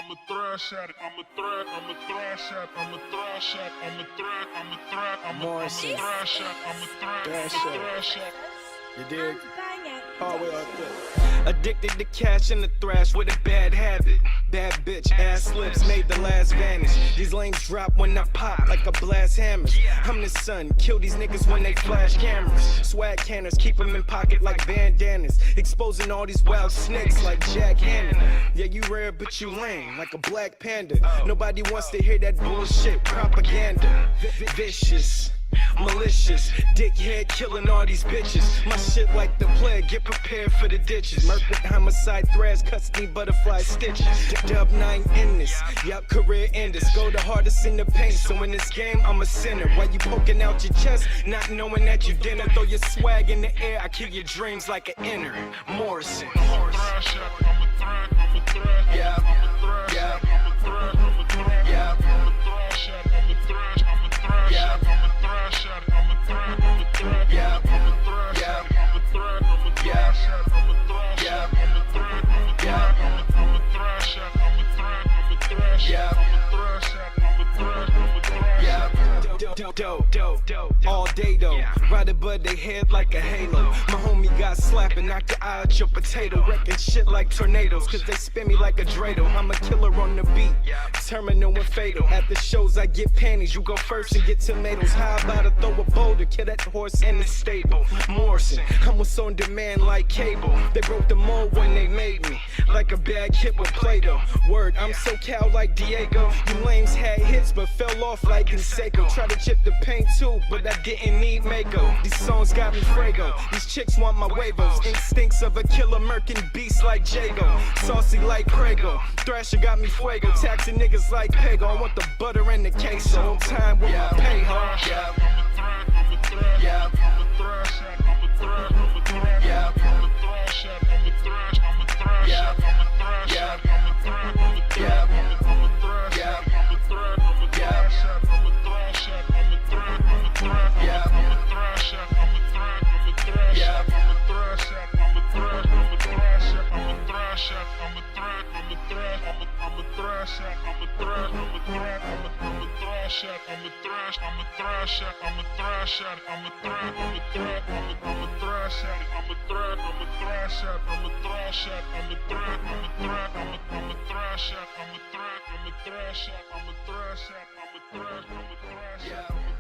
I'ma thrash at it. I'ma thrash at it. I'ma thrash at it. I'ma thrash at it. I'ma thrash at it. You dig? Hard way up there. Addicted to cash and the thrash with a bad habit. Bad bitch, ass lips made the last vanish. These lames drop when I pop like a blast hammers. I'm the son, kill these niggas when they flash cameras. Swag canners, keep them in pocket like bandanas. Exposing all these wild snakes like Jack Hanna. Yeah, you rare but you lame, like a black panda. Nobody wants to hear that bullshit propaganda. Vicious, malicious, dickhead killing all these bitches. My shit like the plague, get prepared for the ditches. Murder, homicide, threads, custody, butterfly stitches. Dub 9 in this, yup, career enders. Go the hardest in the paint, so in this game I'm a sinner. While you poking out your chest, not knowing that you didn't. Throw your swag in the air, I kill your dreams like an inner Morrison. Yeah, yeah, yeah. All day though, right above they head like a halo. My homie got slapped and knocked the eye out your potato. Wrecking shit like tornadoes, cause they spin me like a Drado. I'm a killer on the beat, terminal and fatal. At the shows I get panties, you go first and get tomatoes. How about to throw a boulder, kill that horse in the stable. Morrison, I'm what's on demand like cable. They broke the mold when they made me, like a bad kid with Play-Doh. Word, I'm so cow like Diego. You lames had hits but fell off like Canseco. Try to chip the paint too, but I didn't need Mako. These songs got me Frago. These chicks want my huevos. Instincts of a killer murking beast like Jago. Saucy like Prego. Thrasher got me fuego. Taxing niggas like Pego. I want the butter and the queso. On time with my pay, huh? Yeah. Yeah. Yeah. Yeah.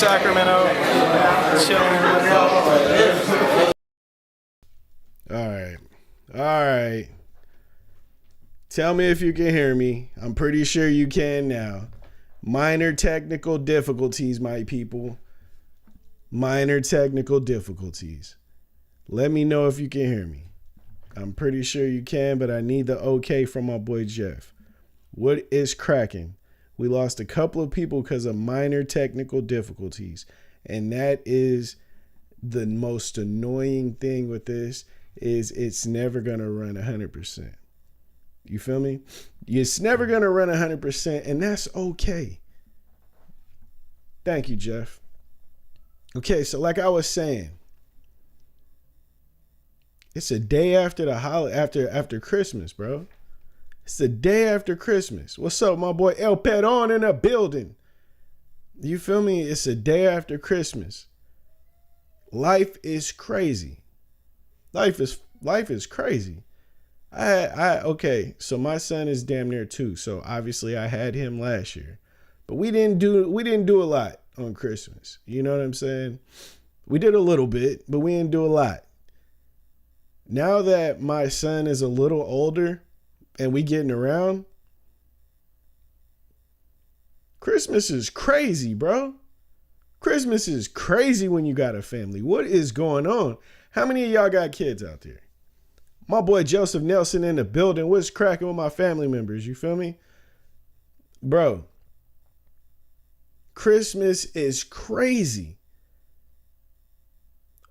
Sacramento, chilling. All right. Tell me if you can hear me. I'm pretty sure you can now. Minor technical difficulties, my people. Minor technical difficulties. Let me know if you can hear me. I'm pretty sure you can, but I need the okay from my boy Jeff. What is cracking? We lost a couple of people because of minor technical difficulties. And that is the most annoying thing with this is it's never going to run 100%. You feel me? It's never going to run 100%, and that's okay. Thank you, Jeff. Okay, so like I was saying, it's a day after the holiday, after Christmas, bro. It's the day after Christmas. What's up, my boy El Pedon in the building? You feel me? It's a day after Christmas. Life is crazy. Life is crazy. Okay, so my son is damn near 2, so obviously I had him last year. But we didn't do a lot on Christmas. You know what I'm saying? We did a little bit, but we didn't do a lot. Now that my son is a little older and we getting around, Christmas is crazy, bro. Christmas is crazy when you got a family. What is going on? How many of y'all got kids out there? My boy Joseph Nelson in the building. What's cracking with my family members? You feel me? Bro, Christmas is crazy.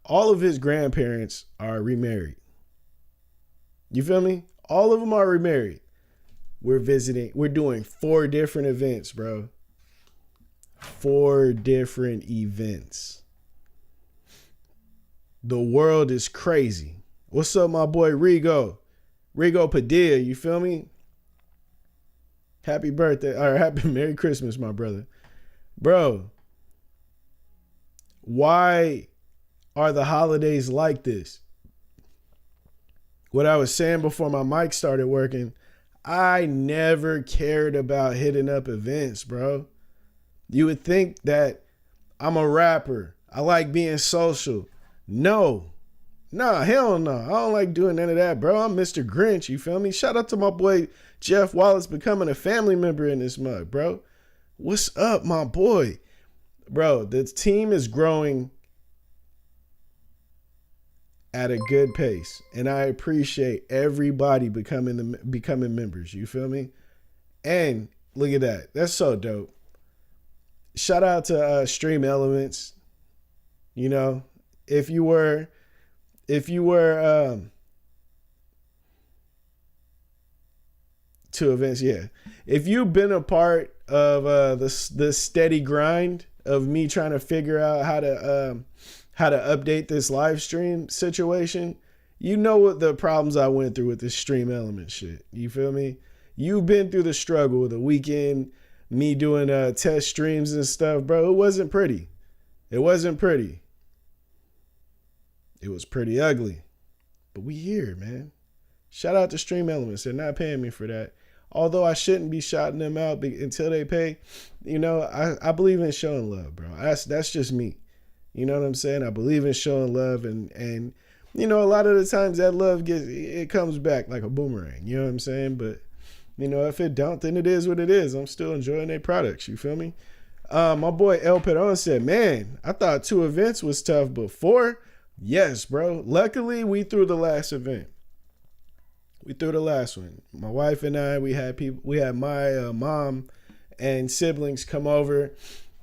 All of his grandparents are remarried. You feel me? All of them are remarried. We're visiting. We're doing 4 different events, bro. 4 different events. The world is crazy. What's up, my boy Rigo Padilla, you feel me? Happy birthday, or happy Merry Christmas, my brother. Bro, why are the holidays like this? What I was saying before my mic started working, I never cared about hitting up events, bro. You would think that I'm a rapper. I like being social. No. Nah, hell no. I don't like doing none of that, bro. I'm Mr. Grinch, you feel me? Shout out to my boy Jeff Wallace becoming a family member in this mug, bro. What's up, my boy? Bro, the team is growing at a good pace, and I appreciate everybody becoming members, you feel me? And look at that. That's so dope. Shout out to Stream Elements. You know, if you were to events, yeah. If you've been a part of the steady grind of me trying to figure out how to update this live stream situation, you know what the problems I went through with this Stream Element shit. You feel me? You've been through the struggle, the weekend, me doing test streams and stuff, bro. It wasn't pretty. It wasn't pretty. It was pretty ugly. But we here, man. Shout out to Stream Elements. They're not paying me for that. Although I shouldn't be shouting them out until they pay. You know, I believe in showing love, bro. That's just me. You know what I'm saying? I believe in showing love, and you know, a lot of the times that love comes back like a boomerang. You know what I'm saying? But you know, if it don't, then it is what it is. I'm still enjoying their products. You feel me? My boy El Pedon said, man, I thought 2 events was tough, but 4? Yes, bro. Luckily, we threw the last event. We threw the last one. My wife and I, we had my mom and siblings come over,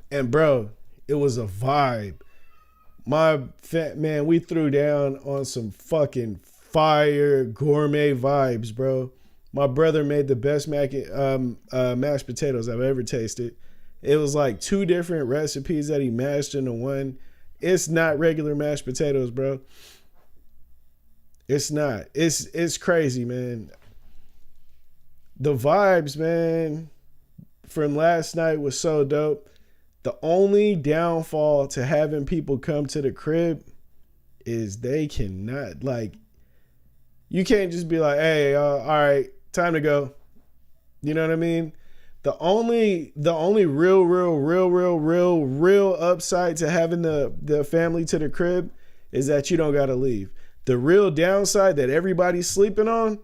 and bro, it was a vibe. We threw down on some fucking fire gourmet vibes, bro. My brother made the best mashed potatoes I've ever tasted. It was like 2 different recipes that he mashed into one. It's not regular mashed potatoes, bro. It's not. It's crazy, man. The vibes, man, from last night was so dope. The only downfall to having people come to the crib is they cannot, like, you can't just be like, hey, all right, time to go. You know what I mean? The only real upside to having the family to the crib is that you don't gotta leave. The real downside that everybody's sleeping on,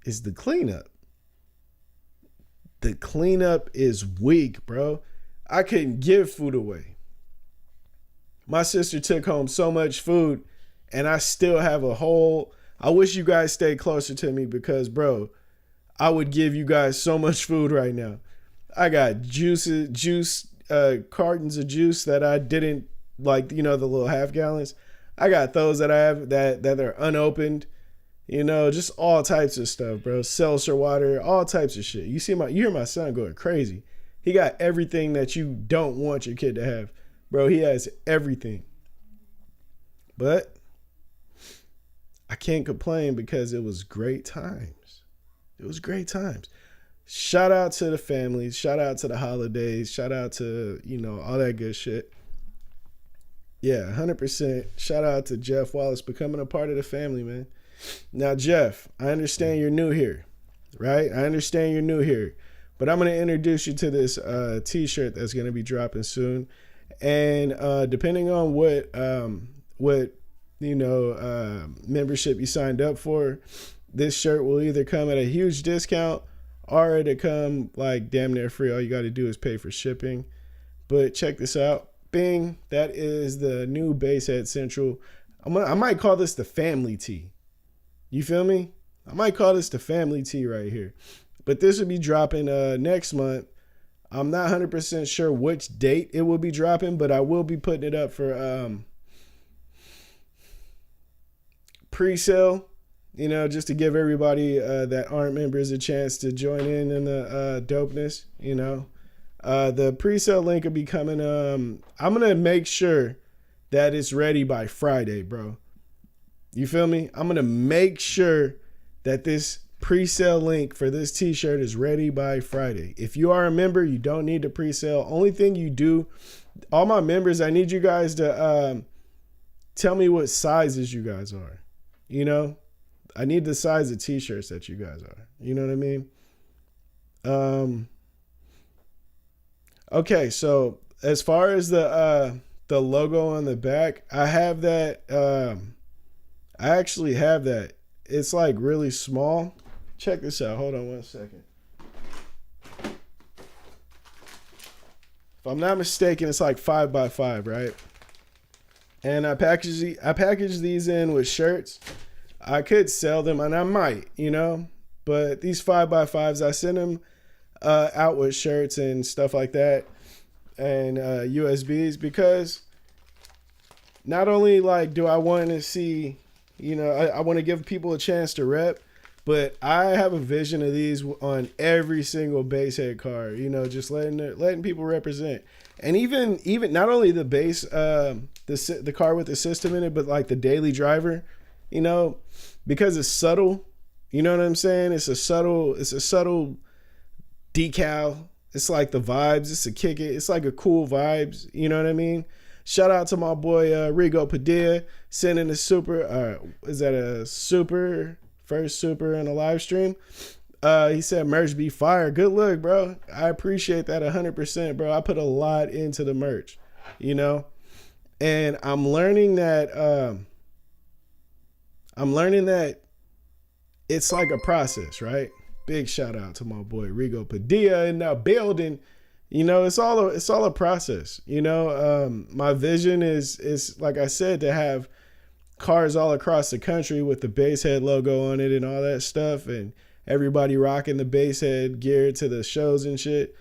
is the cleanup. The cleanup is weak, bro. I couldn't give food away. My sister took home so much food, and I still have a whole. I wish you guys stayed closer to me because, bro, I would give you guys so much food right now. I got cartons of juice that I didn't like, the little half gallons. I got those that I have that are unopened, just all types of stuff, bro. Seltzer water, all types of shit. You hear my son going crazy. He got everything that you don't want your kid to have. Bro, he has everything. But I can't complain because it was great times. It was great times. Shout out to the families. Shout out to the holidays. Shout out to, all that good shit. Yeah, 100%. Shout out to Jeff Wallace becoming a part of the family, man. Now, Jeff, I understand you're new here, right? I understand you're new here. But I'm going to introduce you to this T-shirt that's going to be dropping soon. And depending on what membership you signed up for, this shirt will either come at a huge discount or it'll come like damn near free. All you got to do is pay for shipping. But check this out. Bing, that is the new Basehead Central. I might call this the family tee. You feel me? I might call this the family tee right here. But this will be dropping next month. I'm not 100% sure which date it will be dropping, but I will be putting it up for pre-sale, just to give everybody that aren't members a chance to join in the dopeness, The pre-sale link will be coming. I'm going to make sure that it's ready by Friday, bro. You feel me? I'm going to make sure that this pre-sale link for this t-shirt is ready by Friday. If you are a member, you don't need to pre-sale. Only thing you do, all my members, I need you guys to tell me what sizes you guys are. I need the size of t-shirts that you guys are. You know what I mean? Okay, so as far as the logo on the back, I have that. I actually have that. It's like really small. Check this out. Hold on one second. If I'm not mistaken, it's like 5x5, right? And I package these in with shirts. I could sell them, and I might, But these 5x5s, I send them out with shirts and stuff like that, and USBs, because not only like do I want to see, I want to give people a chance to rep, but I have a vision of these on every single Basehead car, just letting people represent. And even not only the base, the car with the system in it, but like the daily driver, because it's subtle, you know what I'm saying? It's a subtle decal. It's like the vibes. It's a kick it. It's like a cool vibes. You know what I mean? Shout out to my boy Rigo Padilla sending a super. Is that a super? First super in a live stream. He said merch be fire. Good look, bro. I appreciate that 100%, bro. I put a lot into the merch, and I'm learning that it's like a process, right? Big shout out to my boy Rigo Padilla in the building. It's all a process. My vision is like I said, to have cars all across the country with the Basehead logo on it and all that stuff, and everybody rocking the Basehead gear to the shows and shit.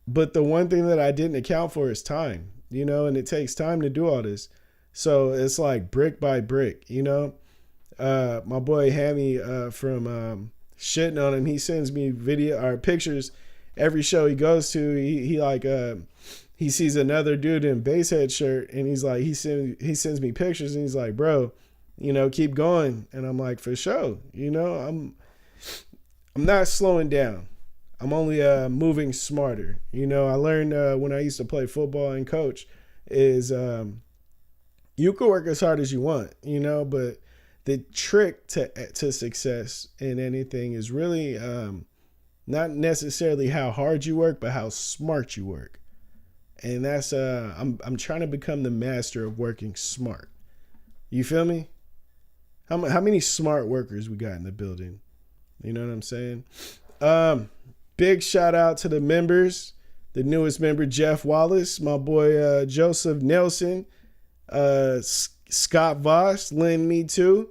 But the one thing that I didn't account for is time, and it takes time to do all this. So it's like brick by brick, my boy Hammy from Shitting on Him, he sends me video or pictures every show he goes to. He sees another dude in Basehead shirt, and he's like, he sends me pictures, and he's like, bro, keep going. And I'm like, for sure, I'm not slowing down. I'm only moving smarter. I learned when I used to play football and coach is you can work as hard as you want, but the trick to success in anything is really not necessarily how hard you work, but how smart you work. And that's I'm trying to become the master of working smart. You feel me? How many smart workers we got in the building? You know what I'm saying? Big shout out to the members. The newest member, Jeff Wallace, my boy Joseph Nelson, Scott Voss, Lynn Me Too.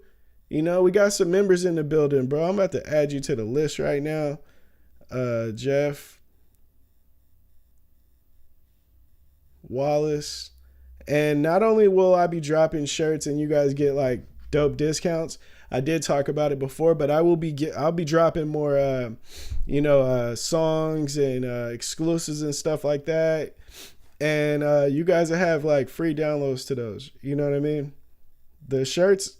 You know, we got some members in the building, bro. I'm about to add you to the list right now. Jeff Wallace. And not only will I be dropping shirts and you guys get like dope discounts, I did talk about it before, but I'll be dropping more songs and exclusives and stuff like that. And you guys will have like free downloads to those. You know what I mean? The shirts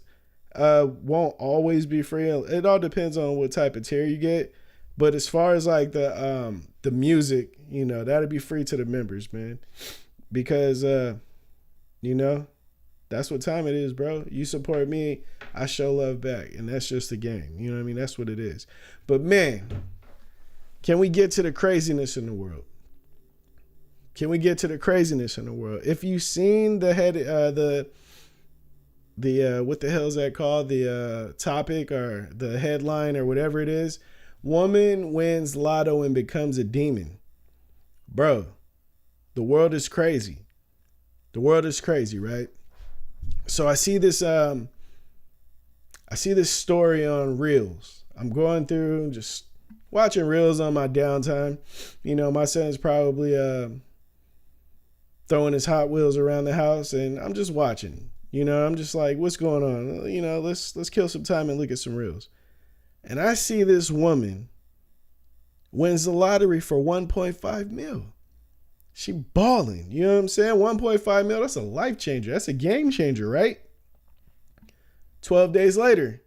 won't always be free. It all depends on what type of tier you get. But as far as like the music, you know, that'll be free to the members, man. Because that's what time it is, bro. You support me, I show love back. And that's just the game. You know what I mean? That's what it is. But man, can we get to the craziness in the world? Can we get to the craziness in the world? If you've seen the what the hell is that called? The topic or the headline or whatever it is. Woman wins lotto and becomes a demon. Bro, the world is crazy. The world is crazy, right? So I see this story on Reels. I'm going through just watching Reels on my downtime. You know, my son's probably throwing his Hot Wheels around the house and I'm just watching. You know, I'm just like, what's going on? You know, let's kill some time and look at some Reels. And I see this woman wins the lottery for 1.5 mil. She balling. You know what I'm saying? 1.5 mil, that's a life changer. That's a game changer, right? 12 days later,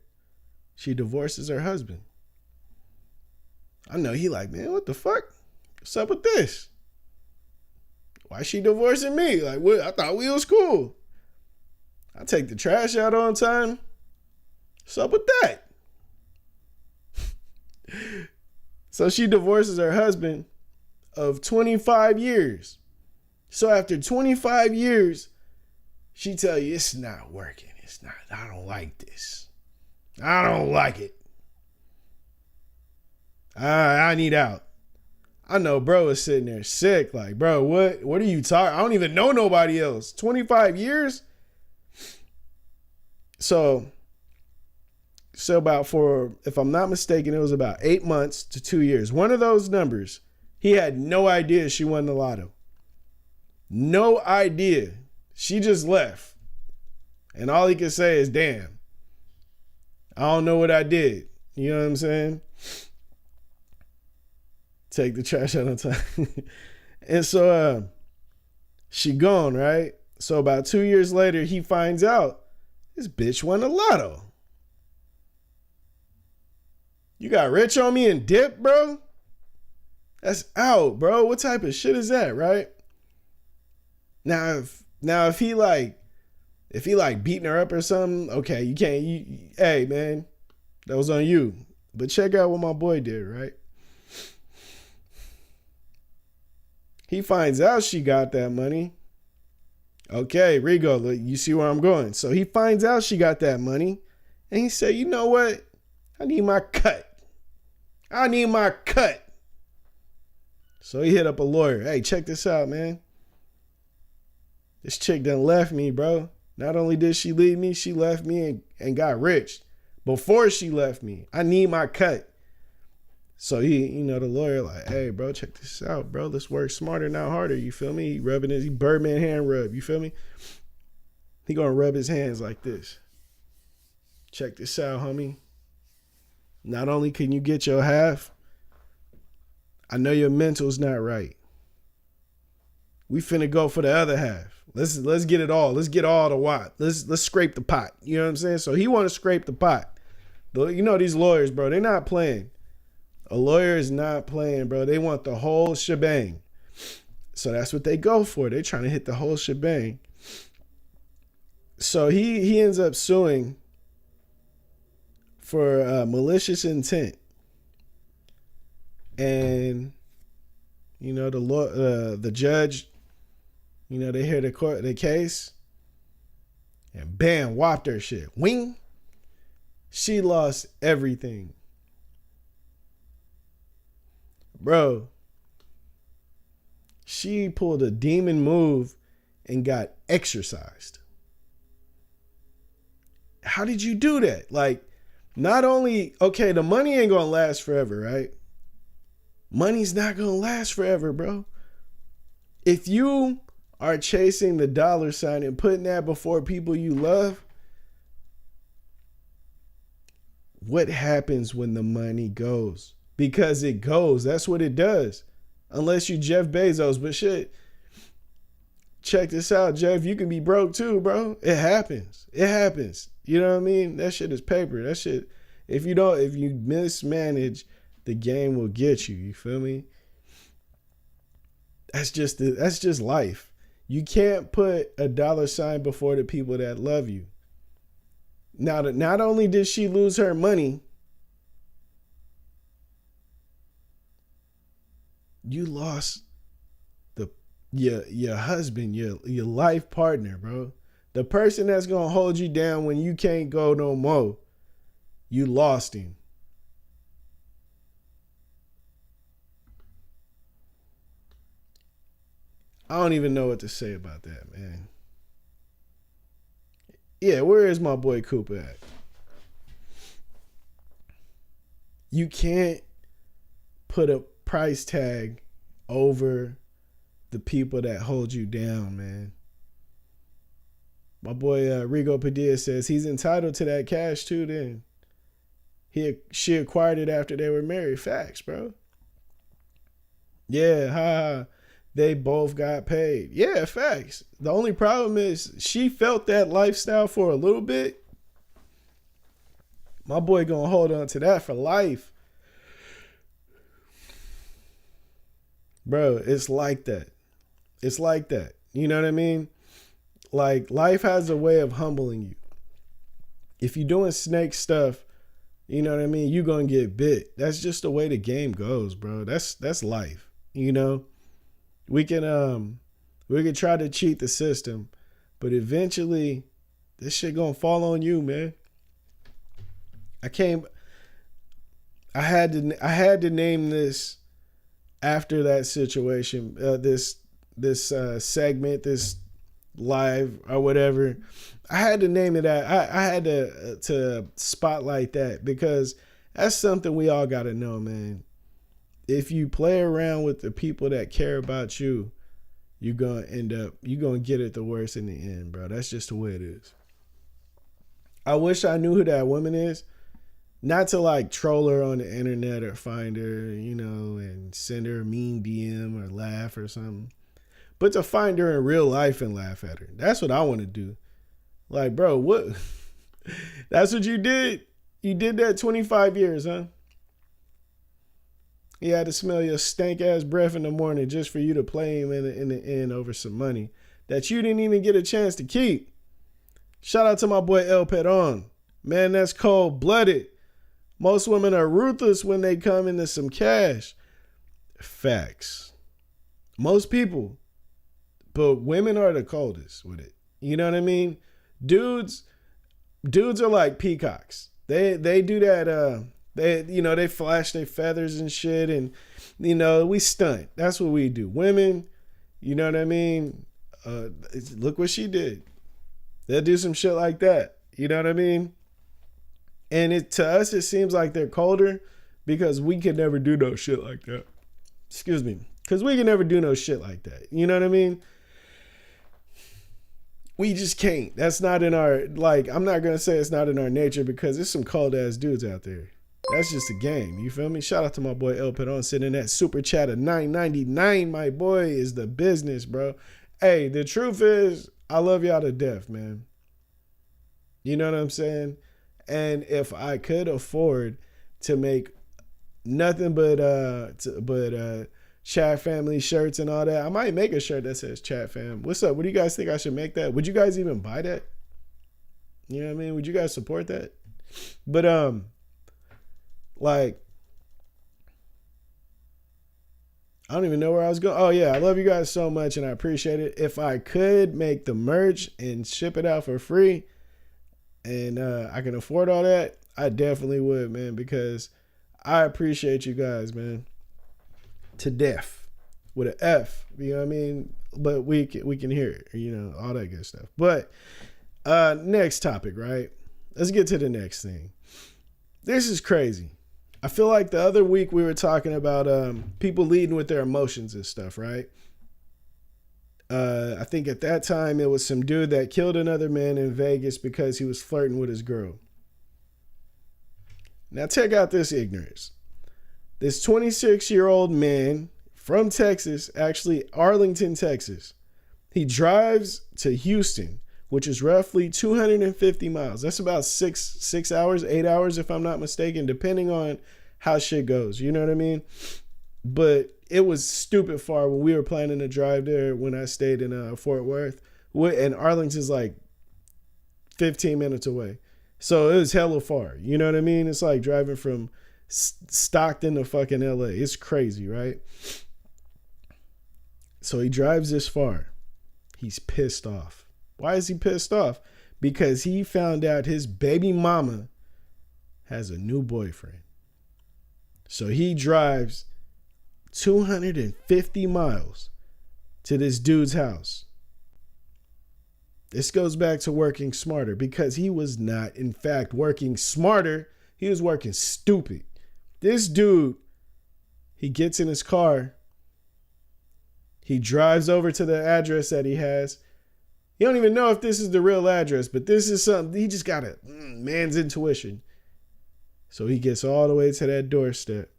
she divorces her husband. I know he like, man, what the fuck? What's up with this? Why she divorcing me? Like, what? I thought we was cool. I take the trash out on time. What's up with that? So she divorces her husband of 25 years. So after 25 years, she tell you it's not working. It's not. I don't like this. I don't like it. I need out. I know bro is sitting there sick. Like, bro, what are you talking? I don't even know nobody else. 25 years? So about if I'm not mistaken, it was about 8 months to 2 years. One of those numbers, he had no idea she won the lotto. No idea. She just left. And all he could say is, damn, I don't know what I did. You know what I'm saying? Take the trash out on time. And so she gone, right? So about 2 years later, he finds out this bitch won the lotto. You got rich on me and dip, bro? That's out, bro. What type of shit is that, right? Now if he beating her up or something, okay, you can't. Hey, man, that was on you. But check out what my boy did, right? He finds out she got that money. Okay, Rigo, you see where I'm going. So he finds out she got that money, and he said, you know what? I need my cut. I need my cut. So he hit up a lawyer. Hey, check this out, man. This chick done left me, bro. Not only did she leave me, she left me and got rich. Before she left me, I need my cut. So he, the lawyer like, hey, bro, check this out, bro. Let's work smarter, not harder. You feel me? He rubbing he Birdman hand rub. You feel me? He gonna rub his hands like this. Check this out, homie. Not only can you get your half, I know your mental's not right. We finna go for the other half. Let's get it all. Let's get all the wop. Let's scrape the pot. You know what I'm saying? So he want to scrape the pot. You know these lawyers, bro, they're not playing. A lawyer is not playing, bro. They want the whole shebang. So that's what they go for. They're trying to hit the whole shebang. So he ends up suing for malicious intent. And the judge, they hear the case, and bam, whopped her shit. Wing. She lost everything. Bro, she pulled a demon move and got exorcised. How did you do that? Like, not only, okay, the money ain't gonna last forever, right? Money's not gonna last forever, bro. If you are chasing the dollar sign and putting that before people you love, what happens when the money goes? Because it goes. That's what it does. Unless you Jeff Bezos. But shit, check this out, Jeff. You can be broke too, bro. It happens. It happens. You know what I mean? That shit is paper. That shit, if you mismanage, the game will get you. You feel me? That's just life. You can't put a dollar sign before the people that love you. Now, not only did she lose her money, you lost your husband, your life partner, bro. The person that's gonna hold you down when you can't go no more. You lost him. I don't even know what to say about that, man. Yeah, where is my boy Cooper at? You can't put a price tag over the people that hold you down, man. My boy Rigo Padilla says he's entitled to that cash too. Then she acquired it after they were married. Facts, bro. Yeah, they both got paid. Yeah, facts. The only problem is she felt that lifestyle for a little bit. My boy gonna hold on to that for life. Bro, it's like that. It's like that. You know what I mean? Like, life has a way of humbling you. If you're doing snake stuff, you know what I mean? You're gonna get bit. That's just the way the game goes, bro. That's life. You know? We can try to cheat the system, but eventually this shit gonna fall on you, man. I had to name this after that situation, this segment, this live or whatever. I had to name it that. I had to spotlight that because that's something we all gotta know, man. If you play around with the people that care about you, you're gonna get it the worst in the end, bro. That's just the way it is. I wish I knew who that woman is. Not to like troll her on the internet or find her, and send her a mean DM or laugh or something. But to find her in real life and laugh at her. That's what I want to do. Like, bro, what? That's what you did? You did that 25 years, huh? He had to smell your stank ass breath in the morning just for you to play him in the end over some money that you didn't even get a chance to keep. Shout out to my boy El Peron. Man, that's cold blooded. Most women are ruthless when they come into some cash. Facts. Most people. But women are the coldest with it. You know what I mean? Dudes are like peacocks. They do that. They flash their feathers and shit, and we stunt. That's what we do. Women, you know what I mean? Look what she did. They'll do some shit like that. You know what I mean? And to us, it seems like they're colder because we can never do no shit like that. Excuse me. Because we can never do no shit like that. You know what I mean? We just can't. That's not in our, I'm not going to say it's not in our nature because there's some cold ass dudes out there. That's just a game. You feel me? Shout out to my boy El Pedon sending that super chat of $9.99. My boy is the business, bro. Hey, the truth is, I love y'all to death, man. You know what I'm saying? And if I could afford to make nothing but Chat Family shirts and all that, I might make a shirt that says Chat Fam. What's up? What do you guys think I should make that? Would you guys even buy that? You know what I mean? Would you guys support that? But Like, I don't even know where I was going. Oh, yeah. I love you guys so much and I appreciate it. If I could make the merch and ship it out for free and I can afford all that, I definitely would, man, because I appreciate you guys, man, to death with an F. You know what I mean? But we can hear it, you know, all that good stuff. But next topic, right? Let's get to the next thing. This is crazy. I feel like the other week we were talking about people leading with their emotions and stuff, right? I think at that time it was some dude that killed another man in Vegas because he was flirting with his girl. Now check out this ignorance. This 26-year-old man from Texas, actually Arlington, Texas, he drives to Houston, which is roughly 250 miles. That's about 6 hours, 8 hours, if I'm not mistaken, depending on how shit goes. You know what I mean? But it was stupid far when we were planning to drive there when I stayed in Fort Worth. And Arlington's like 15 minutes away. So it was hella far. You know what I mean? It's like driving from Stockton to fucking LA. It's crazy, right? So he drives this far. He's pissed off. Why is he pissed off? Because he found out his baby mama has a new boyfriend. So he drives 250 miles to this dude's house. This goes back to working smarter, because he was not, in fact, working smarter. He was working stupid. This dude, he gets in his car. He drives over to the address that he has. He don't even know if this is the real address, but this is something, he just got a man's intuition. So he gets all the way to that doorstep.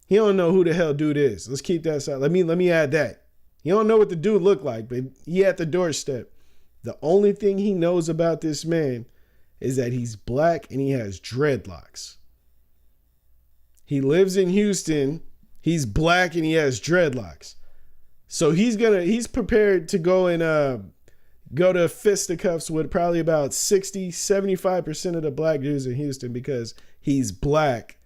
He don't know who the hell dude is. Let's keep that aside. Let me add that. He don't know what the dude looked like, but he at the doorstep. The only thing he knows about this man is that he's black and he has dreadlocks. He lives in Houston. He's black and he has dreadlocks. So he's prepared to go and go to fisticuffs with probably about 75% of the black dudes in Houston because he's black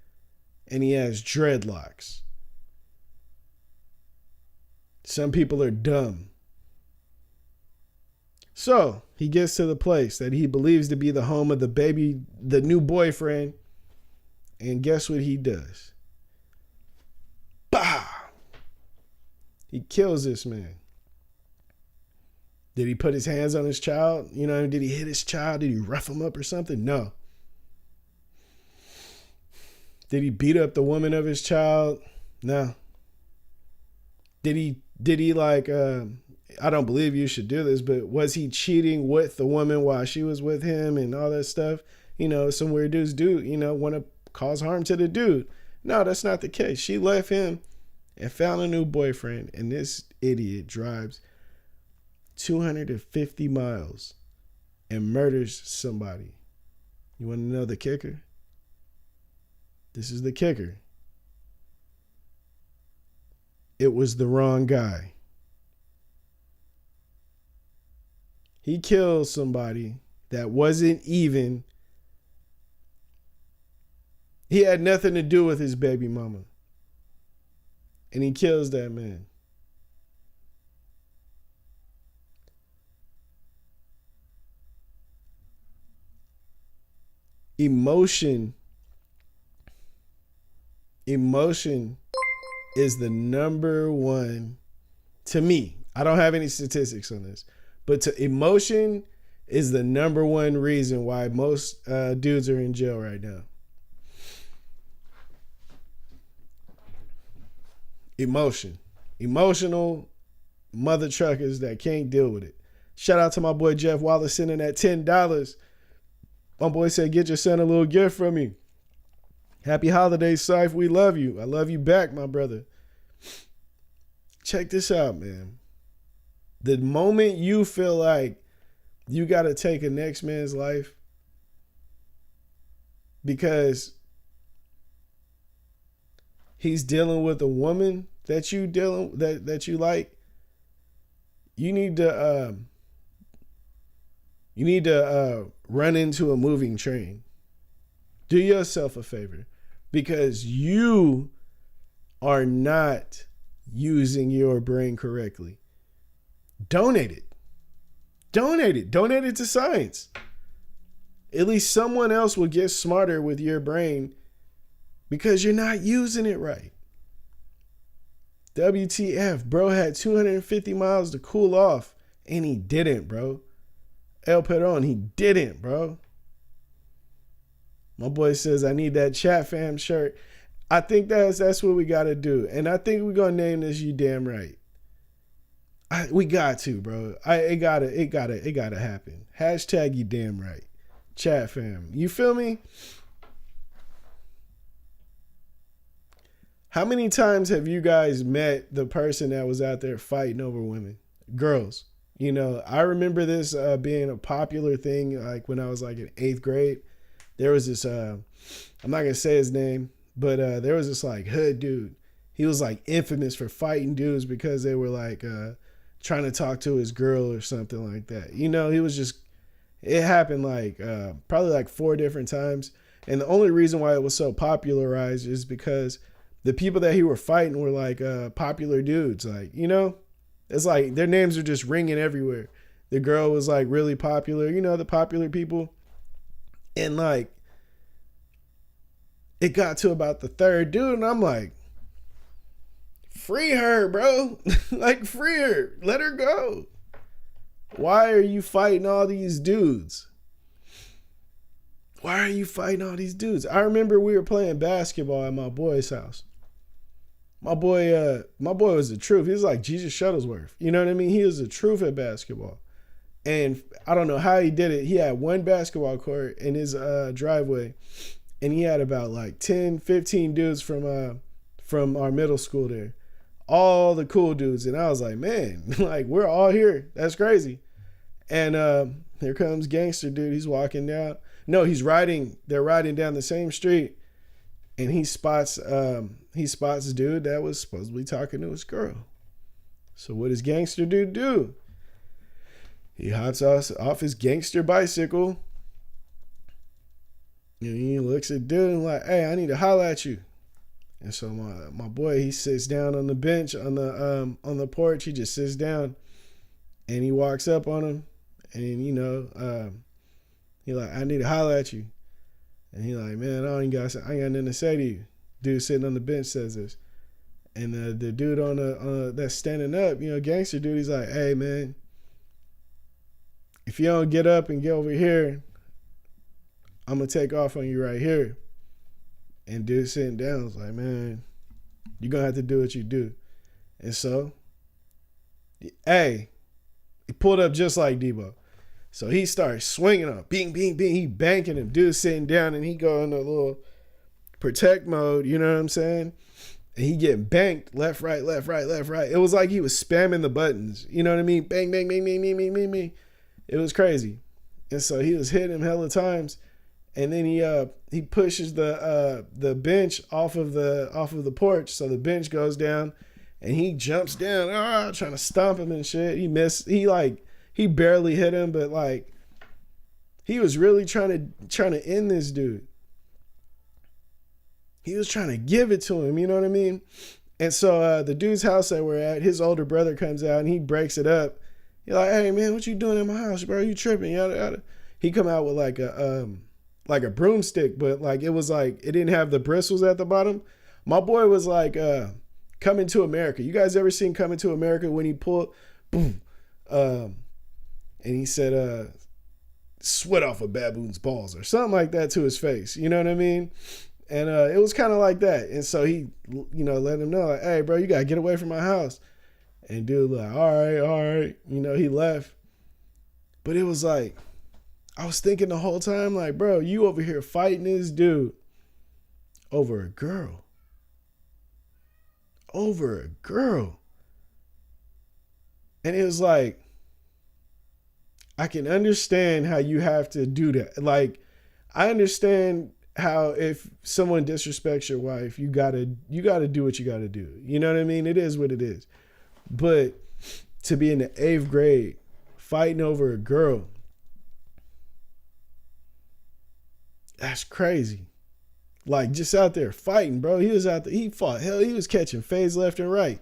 and he has dreadlocks. Some people are dumb. So he gets to the place that he believes to be the home of the new boyfriend. And guess what he does? Bah! He kills this man. Did he put his hands on his child? You know, did he hit his child? Did he rough him up or something? No. Did he beat up the woman of his child? No. Did he like, I don't believe you should do this, but was he cheating with the woman while she was with him and all that stuff? You know, some weird dudes do, you know, want to cause harm to the dude. No, that's not the case. She left him and found a new boyfriend, and this idiot drives 250 miles and murders somebody. You want to know the kicker? This is the kicker. It was the wrong guy. He killed somebody that wasn't even, he had nothing to do with his baby mama. And he kills that man. Emotion is the number one, to me. I don't have any statistics on this, but emotion is the number one reason why most dudes are in jail right now. Emotional mother truckers that can't deal with it. Shout out to my boy Jeff Wallace sending that $10. My boy said, get your son a little gift from me. Happy holidays, Syfe. We love you. I love you back, my brother. Check this out, man. The moment you feel like you got to take a next man's life because he's dealing with a woman that you like, you need to run into a moving train. Do yourself a favor. because you are not using your brain correctly. Donate it. Donate it. Donate it to science. At least someone else will get smarter with your brain because you're not using it right. WTF, bro had 250 miles to cool off and he didn't, bro. El Peron, he didn't, bro. My boy says, I need that chat fam shirt. I think that's what we got to do. And I think we're going to name this You Damn Right. We got to, bro. It gotta happen. Hashtag You Damn Right. Chat fam. You feel me? How many times have you guys met the person that was out there fighting over women? Girls. You know, I remember this being a popular thing like when I was like in 8th grade. There was this, I'm not going to say his name, but there was this like hood dude. He was like infamous for fighting dudes because they were like trying to talk to his girl or something like that. You know, he was just, it happened like probably like 4 different times. And the only reason why it was so popularized is because the people that he were fighting were like popular dudes. Like, you know, it's like their names are just ringing everywhere. The girl was like really popular, you know, the popular people. And like, it got to about the 3rd dude, and I'm like, free her, bro. Like, free her. Let her go. Why are you fighting all these dudes? Why are you fighting all these dudes? I remember we were playing basketball at my boy's house. My boy was the truth. He was like Jesus Shuttlesworth. You know what I mean? He was the truth at basketball. And I don't know how he did it. He had one basketball court in his driveway. And he had about like 10, 15 dudes from our middle school there. All the cool dudes. And I was like, man, like we're all here. That's crazy. And here comes gangster dude. He's walking down. No, they're riding down the same street. And he spots dude that was supposedly talking to his girl. So what does gangster dude do? He hops off his gangster bicycle. And he looks at dude and like, hey, I need to holler at you. And so my boy, he sits down on the bench on the porch. He just sits down and he walks up on him and you know, he like, I need to holler at you. And he like, man, I ain't got nothing to say to you. Dude sitting on the bench says this. And the dude on that's standing up, you know, gangster dude, he's like, hey man, if you don't get up and get over here, I'm going to take off on you right here. And dude sitting down was like, man, you're going to have to do what you do. And so, hey, he pulled up just like Debo. So he starts swinging up, bing, bing, bing. He banking him. Dude sitting down and he go in a little protect mode, you know what I'm saying? And he getting banked left, right, left, right, left, right. It was like he was spamming the buttons. You know what I mean? Bang, bang, bang, bang, bang, bang, bang, bang. It was crazy. And so he was hitting him hella times. And then he pushes the bench off of the porch. So the bench goes down and he jumps down, trying to stomp him and shit. He missed. He barely hit him, but like he was really trying to end this dude. He was trying to give it to him, you know what I mean? And so the dude's house that we're at, his older brother comes out and he breaks it up. He's like, hey man, what you doing in my house, bro? You tripping? Yada yada. He come out with like a broomstick, but like it was like it didn't have the bristles at the bottom. My boy was like Coming to America. You guys ever seen Coming to America when he pulled boom and he said sweat off a baboon's balls or something like that to his face, you know what I mean? And it was kind of like that. And so he, you know, let him know like, hey bro, you gotta get away from my house. And dude like, all right, you know, he left. But it was like, I was thinking the whole time, like, bro, you over here fighting this dude over a girl. Over a girl. And it was like, I can understand how you have to do that. Like, I understand how if someone disrespects your wife, you gotta do what you gotta do. You know what I mean? It is what it is. But to be in the 8th grade fighting over a girl, that's crazy. Like, just out there fighting, bro. He was out there. He fought. Hell, he was catching fades left and right.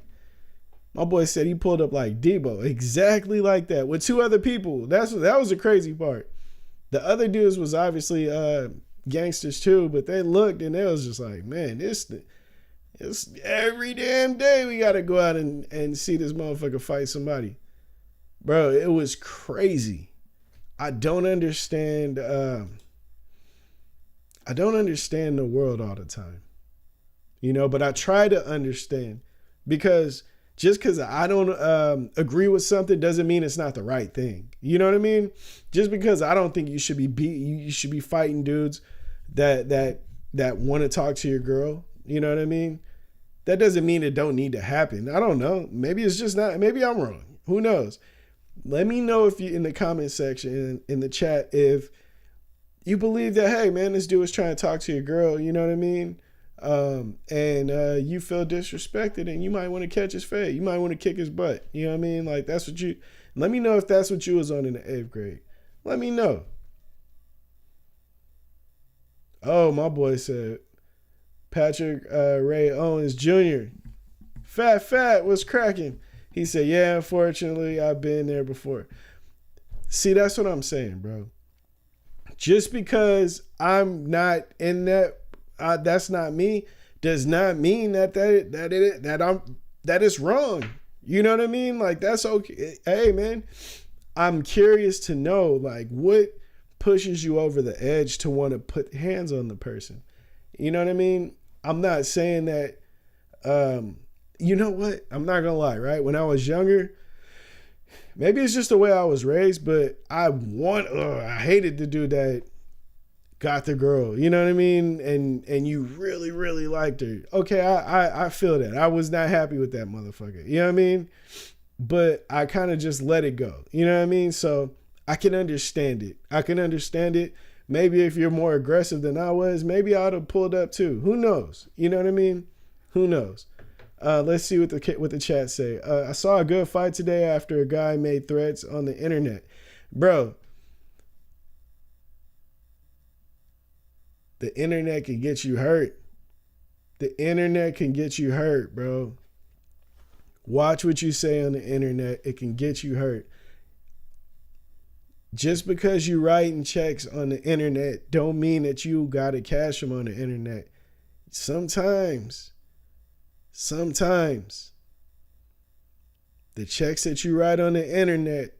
My boy said he pulled up like Debo. Exactly like that. With 2 other people. That was the crazy part. The other dudes was obviously gangsters too, but they looked and they was just like, man, it's every damn day we got to go out and see this motherfucker fight somebody. Bro, it was crazy. I don't understand the world all the time. You know, but I try to understand, because just because I don't agree with something doesn't mean it's not the right thing. You know what I mean? Just because I don't think you should be fighting dudes that want to talk to your girl. You know what I mean? That doesn't mean it don't need to happen. I don't know. Maybe it's just not. Maybe I'm wrong. Who knows? Let me know if you in the comment section in the chat if you believe that, hey man, this dude was trying to talk to your girl. You know what I mean? And you feel disrespected and you might want to catch his fade. You might want to kick his butt. You know what I mean? Like, that's what you, let me know if that's what you was on in the 8th grade. Let me know. Oh, my boy said, Patrick Ray Owens Jr. Fat, what's cracking? He said, yeah, unfortunately, I've been there before. See, that's what I'm saying, bro. Just because I'm not in that, that's not me, does not mean that it's wrong. You know what I mean? Like, that's okay. Hey, man, I'm curious to know, like, what pushes you over the edge to want to put hands on the person. You know what I mean? I'm not saying that, you know what? I'm not gonna lie, right? When I was younger, maybe it's just the way I was raised, but I hated the dude that got the girl, you know what I mean? And you really, really liked her. Okay, I feel that. I was not happy with that motherfucker. You know what I mean? But I kind of just let it go. You know what I mean? So I can understand it. Maybe if you're more aggressive than I was, maybe I would have pulled up too. Who knows? You know what I mean? Who knows? Let's see what the chat say. I saw a good fight today after a guy made threats on the internet. Bro, the internet can get you hurt. The internet can get you hurt, bro. Watch what you say on the internet. It can get you hurt. Just because you writing checks on the internet don't mean that you got to cash them on the internet. Sometimes the checks that you write on the internet,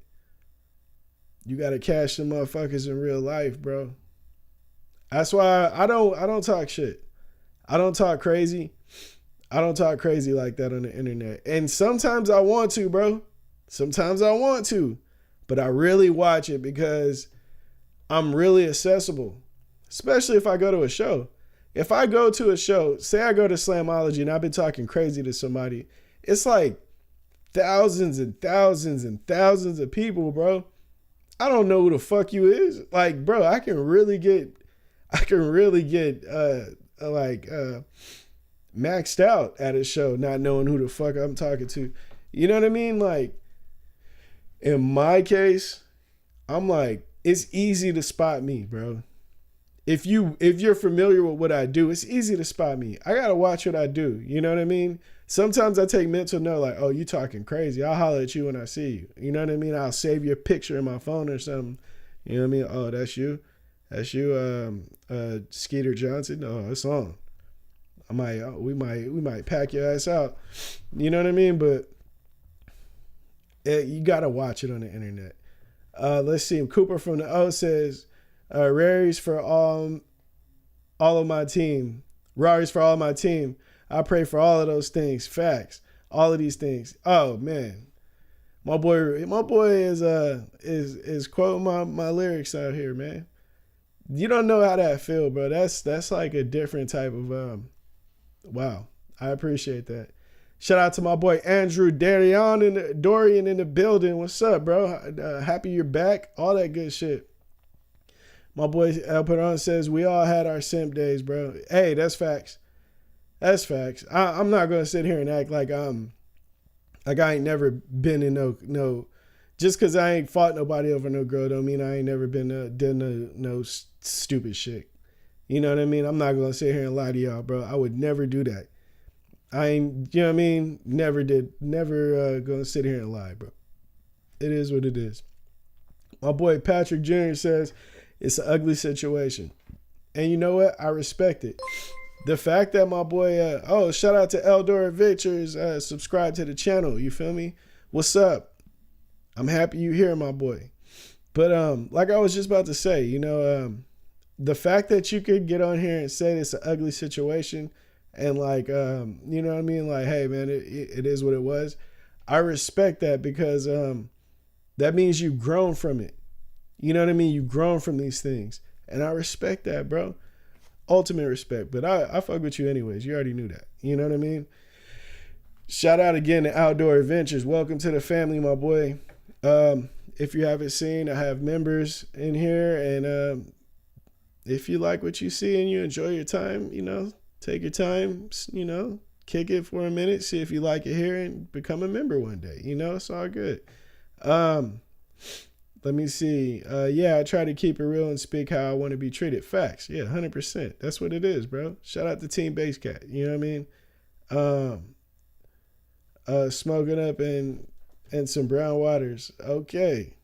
you got to cash them motherfuckers in real life, bro. That's why I don't talk shit. I don't talk crazy. I don't talk crazy like that on the internet. And sometimes I want to, bro. Sometimes I want to. But I really watch it because I'm really accessible. Especially if I go to a show. If I go to a show, say I go to Slamology and I've been talking crazy to somebody, it's like thousands and thousands and thousands of people, bro. I don't know who the fuck you is. Like, bro, I can really get maxed out at a show not knowing who the fuck I'm talking to. You know what I mean? Like, in my case, I'm like, it's easy to spot me, bro. If you're familiar with what I do, it's easy to spot me. I gotta watch what I do. You know what I mean? Sometimes I take mental note, like, oh, you talking crazy. I'll holler at you when I see you. You know what I mean? I'll save your picture in my phone or something. You know what I mean? Oh, that's you. That's you, Skeeter Johnson. Oh, it's on. We might pack your ass out. You know what I mean? But you gotta watch it on the internet. Let's see. Cooper from the O says, Raries for all of my team. Raries for all of my team. I pray for all of those things. Facts. All of these things. Oh man, my boy is quoting my lyrics out here, man. You don't know how that feel, bro. That's like a different type of wow. I appreciate that. Shout out to my boy Andrew Dorian in the building. What's up, bro? Happy you're back. All that good shit. My boy El Peron says we all had our simp days, bro. Hey, that's facts. That's facts. I'm not gonna sit here and act like I ain't never been in no. Just because I ain't fought nobody over no girl don't mean I ain't never been done no stupid shit. You know what I mean? I'm not going to sit here and lie to y'all, bro. I would never do that. I ain't, you know what I mean? Never going to sit here and lie, bro. It is what it is. My boy Patrick Jr. says it's an ugly situation. And you know what? I respect it. The fact that my boy, shout out to Eldor Adventures, subscribe to the channel. You feel me? What's up? I'm happy you here, my boy. But like I was just about to say, you know, the fact that you could get on here and say it's an ugly situation and like, you know what I mean? Like, hey, man, it is what it was. I respect that because that means you've grown from it. You know what I mean? You've grown from these things. And I respect that, bro. Ultimate respect. But I fuck with you anyways. You already knew that. You know what I mean? Shout out again to Outdoor Adventures. Welcome to the family, my boy. If you haven't seen, I have members in here. And if you like what you see and you enjoy your time, you know, take your time, you know, kick it for a minute, see if you like it here and become a member one day. You know, it's all good. Let me see. I try to keep it real and speak how I want to be treated. Facts. Yeah, 100%. That's what it is, bro. Shout out to Team Base Cat. You know what I mean? Smoking up and some brown waters. Okay.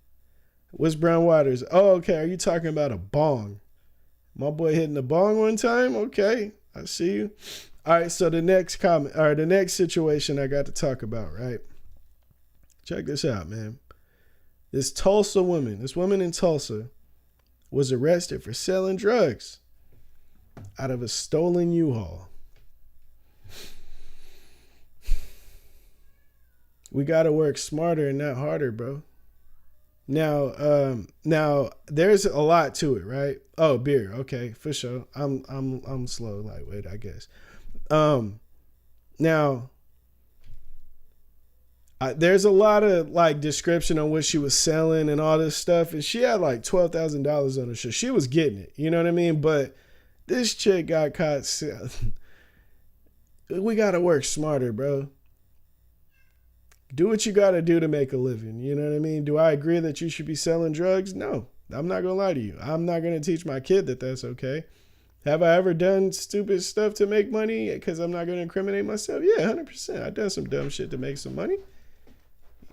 What's brown waters? Oh, okay. Are you talking about a bong? My boy hitting the bong one time? Okay. I see you. All right. So the next comment, or the next situation I got to talk about, right? Check this out, man. This woman in Tulsa was arrested for selling drugs out of a stolen U-Haul. We got to work smarter and not harder, bro. Now there's a lot to it, right? Oh, beer. Okay, for sure. I'm slow, lightweight, I guess. Now, there's a lot of like description on what she was selling and all this stuff, and she had like $12,000 on her shirt. She was getting it, you know what I mean? But this chick got caught. We gotta work smarter, bro. Do what you gotta do to make a living. You know what I mean? Do I agree that you should be selling drugs? No, I'm not gonna lie to you. I'm not gonna teach my kid that that's okay. Have I ever done stupid stuff to make money? Because I'm not gonna incriminate myself. Yeah, 100%. I've done some dumb shit to make some money.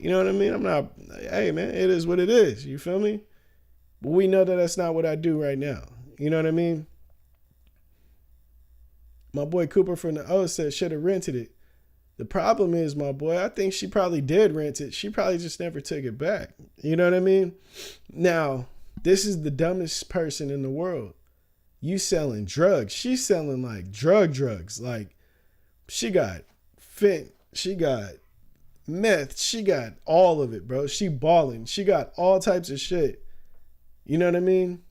You know what I mean? Hey man, it is what it is. You feel me? But we know that that's not what I do right now. You know what I mean? My boy Cooper from the O said should have rented it. The problem is, my boy, I think she probably did rent it. She probably just never took it back. You know what I mean? Now, this is the dumbest person in the world. You selling drugs. She's selling like drugs. Like she got fent. She got meth, she got all of it, bro. She balling. She got all types of shit. You know what I mean?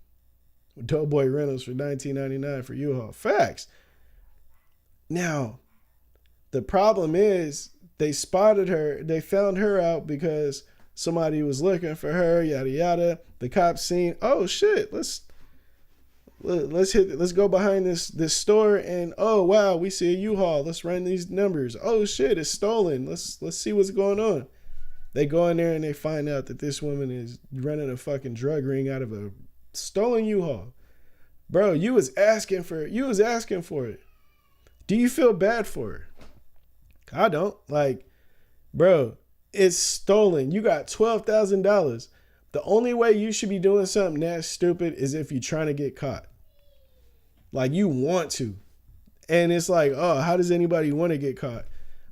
Doughboy rentals for $19.99 for U-Haul. Facts. Now, the problem is they spotted her. They found her out because somebody was looking for her, yada, yada. The cops seen, oh shit, let's go behind this store and oh wow, we see a U-Haul. Let's run these numbers. Oh shit, it's stolen. Let's see what's going on. They go in there and they find out that this woman is running a fucking drug ring out of a stolen U-Haul. Bro, you was asking for it. Do you feel bad for her? I don't. Like, bro, it's stolen. You got $12,000. The only way you should be doing something that stupid is if you're trying to get caught. Like, you want to. And it's like, oh, how does anybody want to get caught?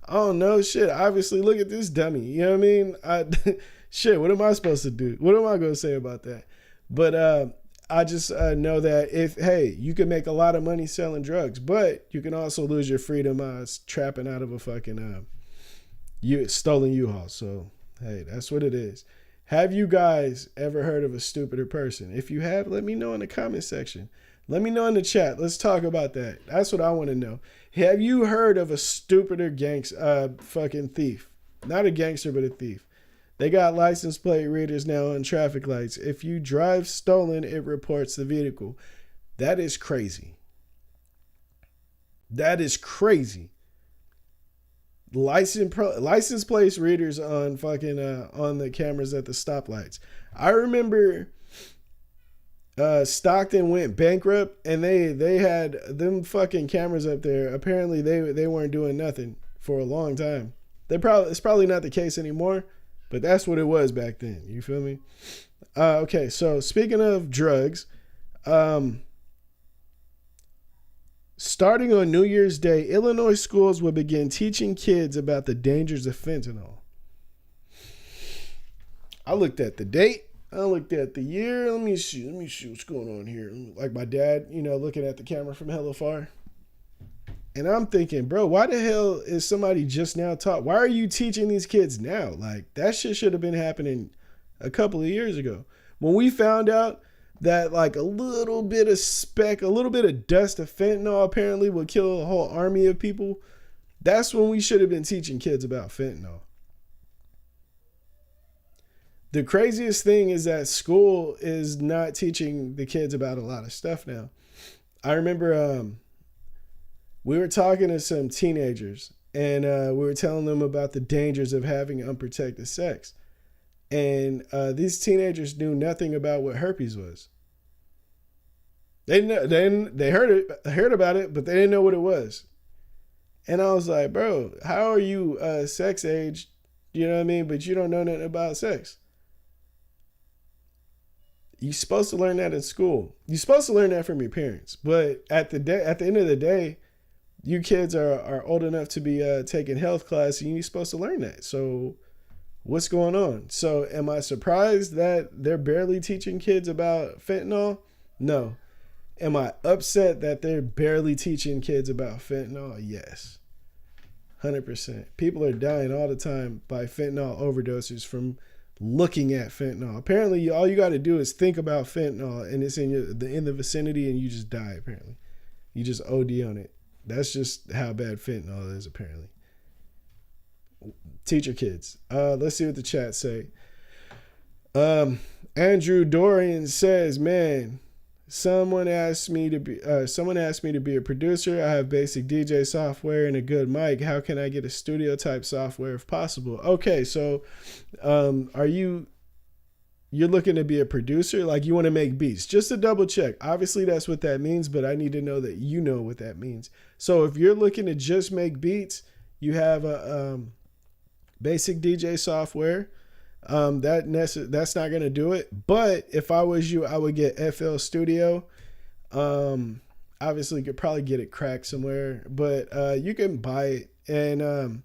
I don't know. Shit, obviously, look at this dummy. You know what I mean? Shit, what am I supposed to do? What am I going to say about that? But I just know that you can make a lot of money selling drugs, but you can also lose your freedom trapping out of a fucking stolen U-Haul. So, hey, that's what it is. Have you guys ever heard of a stupider person? If you have, let me know in the comment section. Let me know in the chat. Let's talk about that. That's what I want to know. Have you heard of a stupider fucking thief? Not a gangster, but a thief. They got license plate readers now on traffic lights. If you drive stolen, it reports the vehicle. That is crazy. That is crazy. License plate readers on fucking on the cameras at the stoplights. I remember Stockton went bankrupt, and they had them fucking cameras up there. Apparently they weren't doing nothing for a long time. It's probably not the case anymore, but that's what it was back then. You feel me? Okay, so speaking of drugs, starting on New Year's Day, Illinois schools will begin teaching kids about the dangers of fentanyl. I looked at the date. I looked at the year. Let me see what's going on here. Like my dad, looking at the camera from hella far. And I'm thinking, bro, why the hell is somebody just now taught? Why are you teaching these kids now? Like, that shit should have been happening a couple of years ago. When we found out that like a little bit of dust of fentanyl apparently will kill a whole army of people, that's when we should have been teaching kids about fentanyl. The craziest thing is that school is not teaching the kids about a lot of stuff now. I remember we were talking to some teenagers, and we were telling them about the dangers of having unprotected sex. And these teenagers knew nothing about what herpes was. They heard about it, but they didn't know what it was. And I was like, bro, how are you sex age? You know what I mean? But you don't know nothing about sex. You're supposed to learn that in school. You're supposed to learn that from your parents. But at the end of the day, you kids are old enough to be taking health class, and you're supposed to learn that. So what's going on? So am I surprised that they're barely teaching kids about fentanyl? No. Am I upset that they're barely teaching kids about fentanyl? Yes. 100%. People are dying all the time by fentanyl overdoses from looking at fentanyl. Apparently, all you got to do is think about fentanyl, and it's in the vicinity, and you just die. Apparently, you just OD on it. That's just how bad fentanyl is. Apparently, teach your kids. Let's see what the chat say. Andrew Dorian says, "Man, someone asked me to be a producer. I have basic DJ software and a good mic. How can I get a studio type software if possible?" Okay, so you're looking to be a producer? Like, you want to make beats? Just to double check. Obviously that's what that means, but I need to know that you know what that means. So if you're looking to just make beats, you have a basic DJ software. That's not going to do it. But if I was you, I would get FL Studio. Obviously you could probably get it cracked somewhere, but you can buy it. And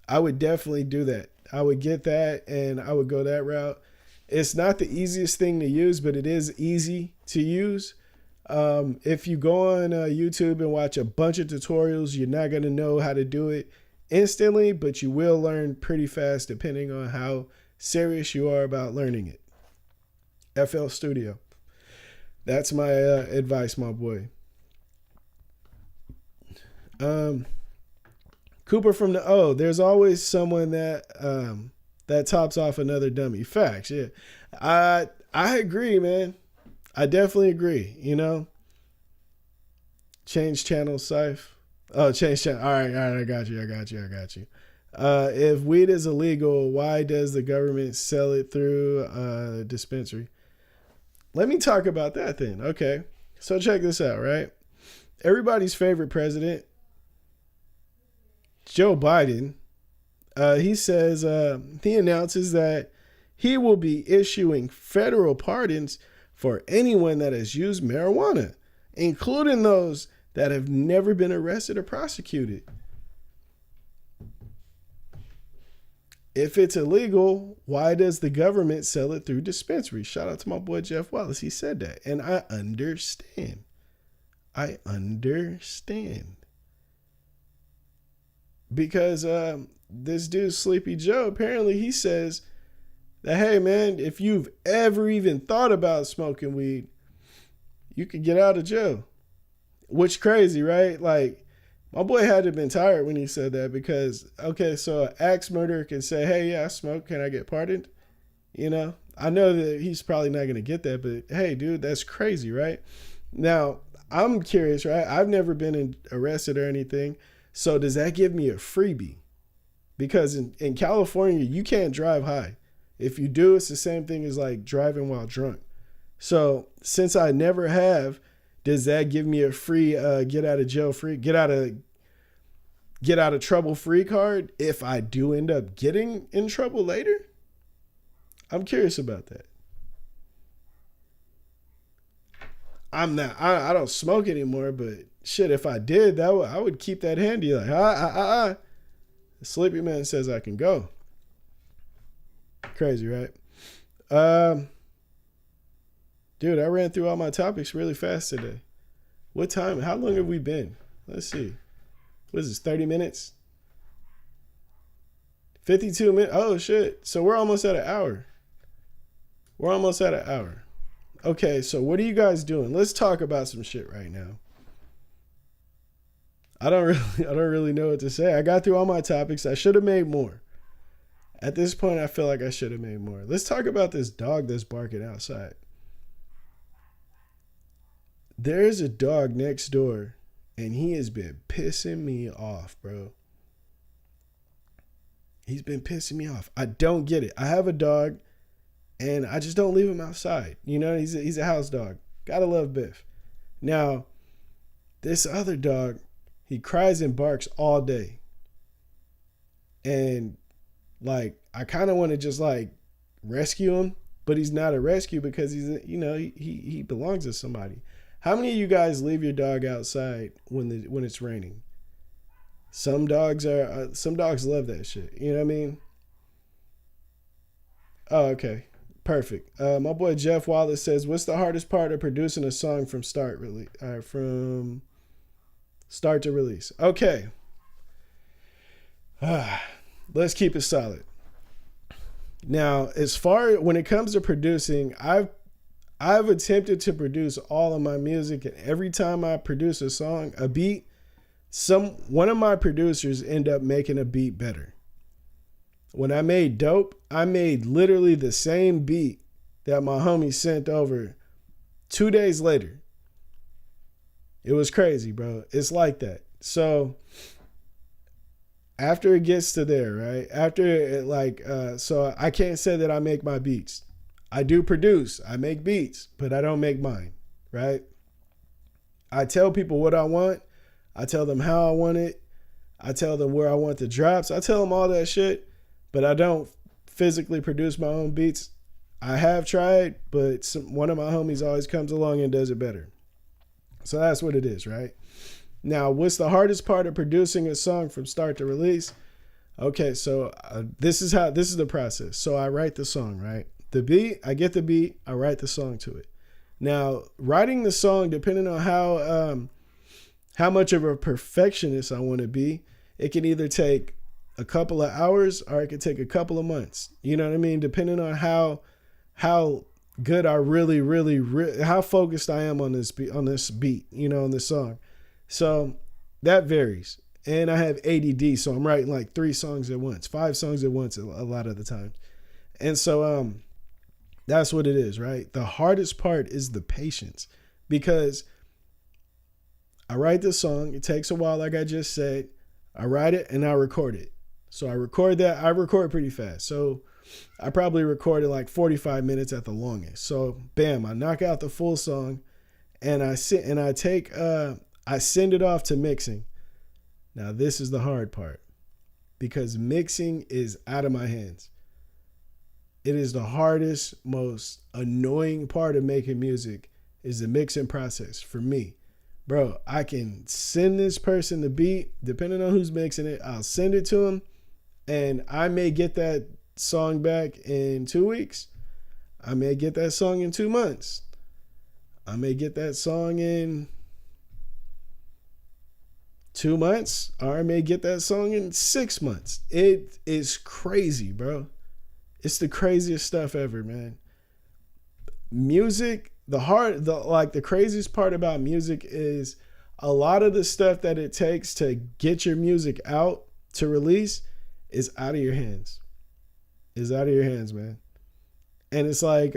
I would definitely do that. I would get that, and I would go that route. It's not the easiest thing to use, but it is easy to use. If you go on YouTube and watch a bunch of tutorials, you're not going to know how to do it instantly, but you will learn pretty fast depending on how serious you are about learning it. FL Studio. That's my advice, my boy. Cooper from the there's always someone that tops off another dummy. Facts, yeah. I agree, man. I definitely agree, Change channel, Syph. Oh, change channel. All right, I got you. If weed is illegal, why does the government sell it through a dispensary? Let me talk about that then. Okay, so check this out, right? Everybody's favorite president, Joe Biden, he says, he announces that he will be issuing federal pardons for anyone that has used marijuana, including those that have never been arrested or prosecuted. If it's illegal, why does the government sell it through dispensaries? Shout out to my boy Jeff Wallace. He said that. And I understand. Because this dude, Sleepy Joe, apparently he says that, hey, man, if you've ever even thought about smoking weed, you could get out of jail. Which crazy, right? Like, my boy had to have been tired when he said that, because, okay, so an axe murderer can say, hey, yeah, I smoke. Can I get pardoned? I know that he's probably not going to get that, but hey, dude, that's crazy, right? Now, I'm curious, right? I've never been arrested or anything. So does that give me a freebie? Because in California, you can't drive high. If you do, it's the same thing as like driving while drunk. So since I never have, does that give me a free get out of trouble free card if I do end up getting in trouble later? I'm curious about that. I don't smoke anymore, but shit, if I did, I would keep that handy. Like, the sleepy man says I can go. Crazy, right? Dude, I ran through all my topics really fast today. What time? How long have we been? Let's see. What is this, 30 minutes? 52 minutes? Oh, shit. So we're almost at an hour. Okay, so what are you guys doing? Let's talk about some shit right now. I don't really know what to say. I got through all my topics. I should have made more. At this point, I feel like I should have made more. Let's talk about this dog that's barking outside. There's a dog next door, and he has been pissing me off, bro. He's been pissing me off. I don't get it. I have a dog, and I just don't leave him outside. You know, he's a house dog. Gotta love Biff. Now, this other dog, he cries and barks all day. And, like, I kind of want to just, like, rescue him, but he's not a rescue because he's, you know, he belongs to somebody. How many of you guys leave your dog outside when it's raining? Some dogs love that shit. You know what I mean? Oh, okay. Perfect. My boy Jeff Wallace says, "What's the hardest part of producing a song from start to release?" Okay. Let's keep it solid. Now, when it comes to producing, I've attempted to produce all of my music, and every time I produce a song, a beat, one of my producers end up making a beat better. When I made Dope, I made literally the same beat that my homie sent over 2 days later. It was crazy, bro. It's like that. So after it gets to there, right? So I can't say that I make my beats. I do produce, I make beats, but I don't make mine, right? I tell people what I want. I tell them how I want it. I tell them where I want the drops. I tell them all that shit, but I don't physically produce my own beats. I have tried, but one of my homies always comes along and does it better. So that's what it is, right? Now, what's the hardest part of producing a song from start to release? Okay, so this is the process. So I write the song, right? I get the beat, I write the song to it. Now, writing the song, depending on how much of a perfectionist I want to be, it can either take a couple of hours or it could take a couple of months. You know what I mean? Depending on how good I really how focused I am on this beat, you know, on this song. So that varies. And I have ADD, so I'm writing like 5 songs at once a lot of the time. And so that's what it is, right? The hardest part is the patience, because I write the song. It takes a while, like I just said. I write it and I record it. So I record pretty fast. So I probably recorded like 45 minutes at the longest. So bam, I knock out the full song, and I send it off to mixing. Now this is the hard part, because mixing is out of my hands. It is the hardest, most annoying part of making music, is the mixing process for me. Bro, I can send this person the beat, depending on who's mixing it. I'll send it to them, and I may get that song back in 2 weeks. I may get that song in 2 months. I may get that song in 2 months, or I may get that song in 6 months. It is crazy, bro. It's the craziest stuff ever, man. Music, the craziest part about music is a lot of the stuff that it takes to get your music out to release is out of your hands. Is out of your hands, man. And it's like,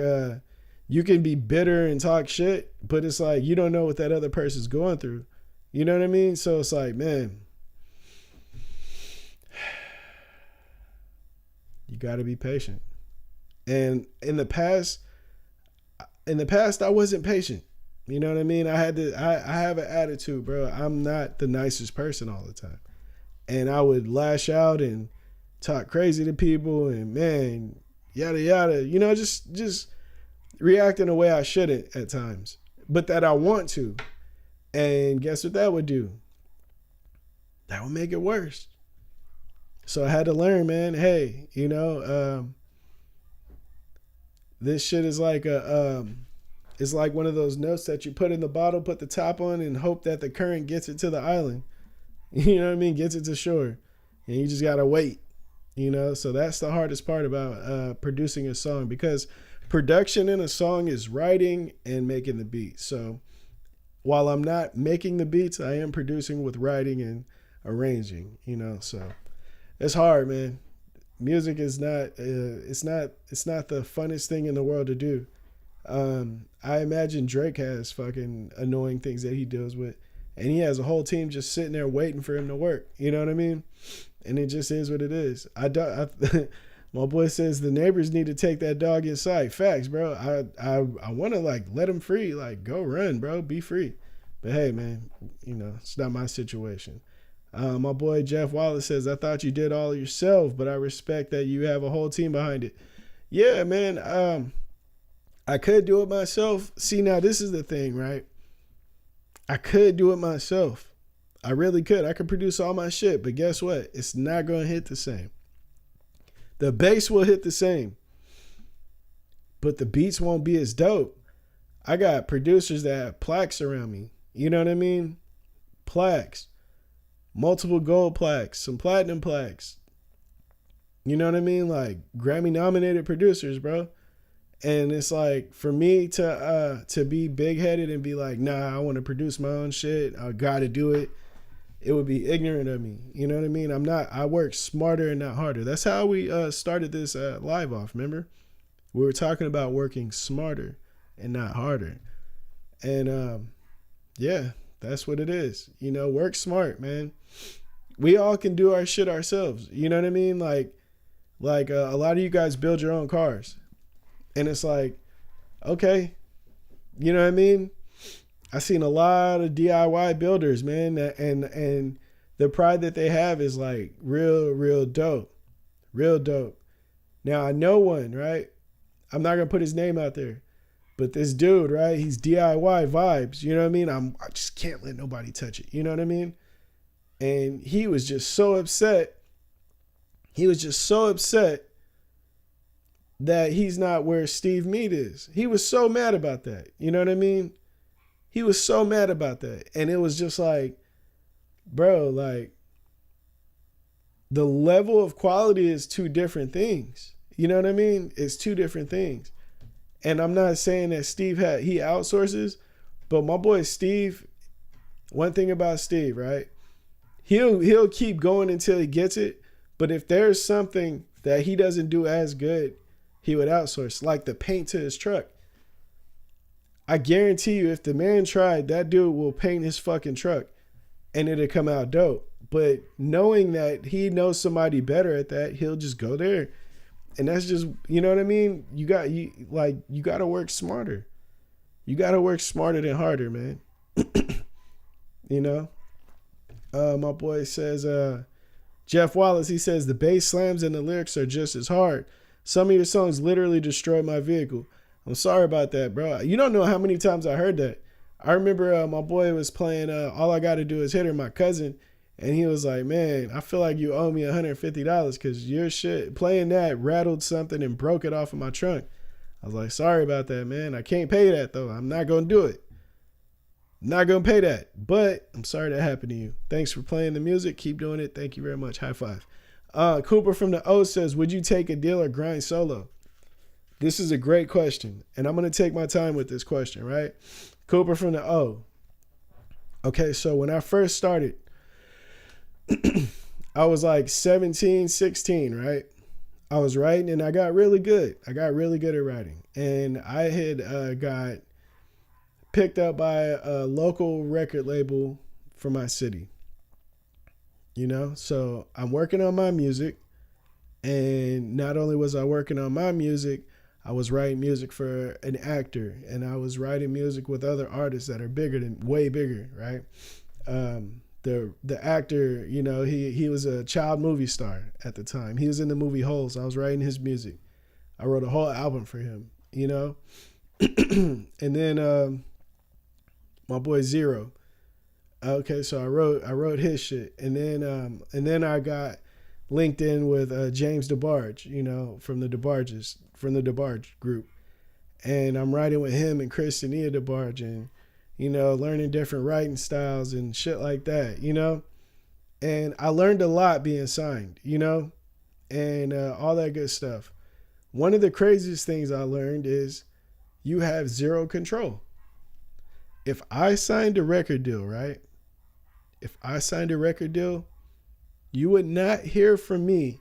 you can be bitter and talk shit, but it's like, you don't know what that other person's going through. You know what I mean? So it's like, man, you got to be patient. And in the past, in the past, I wasn't patient. You know what I mean? I have an attitude, bro. I'm not the nicest person all the time. And I would lash out and talk crazy to people and, man, yada, yada. You know, just react in a way I shouldn't at times, but that I want to. And guess what that would do? That would make it worse. So I had to learn, man, hey, you know, this shit is like it's like one of those notes that you put in the bottle, put the top on, and hope that the current gets it to the island. You know what I mean? Gets it to shore. And you just got to wait, you know? So that's the hardest part about producing a song, because production in a song is writing and making the beat. So while I'm not making the beats, I am producing with writing and arranging, you know? So it's hard, man. Music is not, it's not the funnest thing in the world to do. I imagine Drake has fucking annoying things that he deals with, and he has a whole team just sitting there waiting for him to work. You know what I mean? And it just is what it is. My boy says the neighbors need to take that dog inside. Facts, bro. I want to like let him free, like go run, bro, be free. But hey, man, you know, it's not my situation. My boy Jeff Wallace says, I thought you did all yourself, but I respect that you have a whole team behind it. Yeah, man. I could do it myself. See, now this is the thing, right? I could do it myself. I really could. I could produce all my shit, but guess what? It's not going to hit the same. The bass will hit the same, but the beats won't be as dope. I got producers that have plaques around me. You know what I mean? Plaques. Multiple gold plaques, some platinum plaques. You know what I mean? Like Grammy nominated producers, bro. And it's like, for me to be big headed and be like, nah, I want to produce my own shit, I gotta do it, it would be ignorant of me. You know what I mean? I work smarter and not harder. That's how we started this live off, remember? We were talking about working smarter and not harder. And yeah, that's what it is. You know, work smart, man. We all can do our shit ourselves. You know what I mean? Like a lot of you guys build your own cars. And it's like, okay, you know what I mean? I've seen a lot of DIY builders, man, and the pride that they have is like real dope. Real dope. Now, I know one, right? I'm not going to put his name out there, but this dude, right? He's DIY vibes, you know what I mean? I just can't let nobody touch it, you know what I mean? And he was just so upset. He was just so upset that he's not where Steve Mead is. He was so mad about that. You know what I mean? He was so mad about that. And it was just like, bro, like the level of quality is two different things. You know what I mean? It's two different things. And I'm not saying that he outsources, but my boy Steve, one thing about Steve, right? He'll keep going until he gets it. But if there's something that he doesn't do as good, he would outsource, like the paint to his truck. I guarantee you, if the man tried, that dude will paint his fucking truck and it'll come out dope. But knowing that he knows somebody better at that, he'll just go there. And that's just, you know what I mean? You got to work smarter. You got to work smarter than harder, man. You know? My boy says, Jeff Wallace, he says, the bass slams and the lyrics are just as hard. Some of your songs literally destroyed my vehicle. I'm sorry about that, bro. You don't know how many times I heard that. I remember my boy was playing All I Gotta Do Is Hit Her, my cousin, and he was like, man, I feel like you owe me $150 because your shit, playing that rattled something and broke it off of my trunk. I was like, sorry about that, man. I can't pay that, though. I'm not going to do it. I'm not going to pay that, but I'm sorry that happened to you. Thanks for playing the music. Keep doing it. Thank you very much. High five. Cooper from the O says, would you take a deal or grind solo? This is a great question, and I'm going to take my time with this question, right? Cooper from the O. Okay, so when I first started, I was like 17, 16, right? I was writing, and I got really good. I got really good at writing, and I had got picked up by a local record label for my city. You know, so I'm working on my music, and not only was I working on my music, I was writing music for an actor, and I was writing music with other artists that are way bigger, right? The actor, you know, he was a child movie star at the time. He was in the movie Holes. I was writing his music. I wrote a whole album for him, you know? And then my boy Zero. Okay, so I wrote his shit. And then I got linked in with James DeBarge, you know, from the DeBarge group. And I'm writing with him and Christiania DeBarge, and, you know, learning different writing styles and shit like that, you know? And I learned a lot being signed, you know? And all that good stuff. One of the craziest things I learned is you have zero control. If I signed a record deal, right? If I signed a record deal, you would not hear from me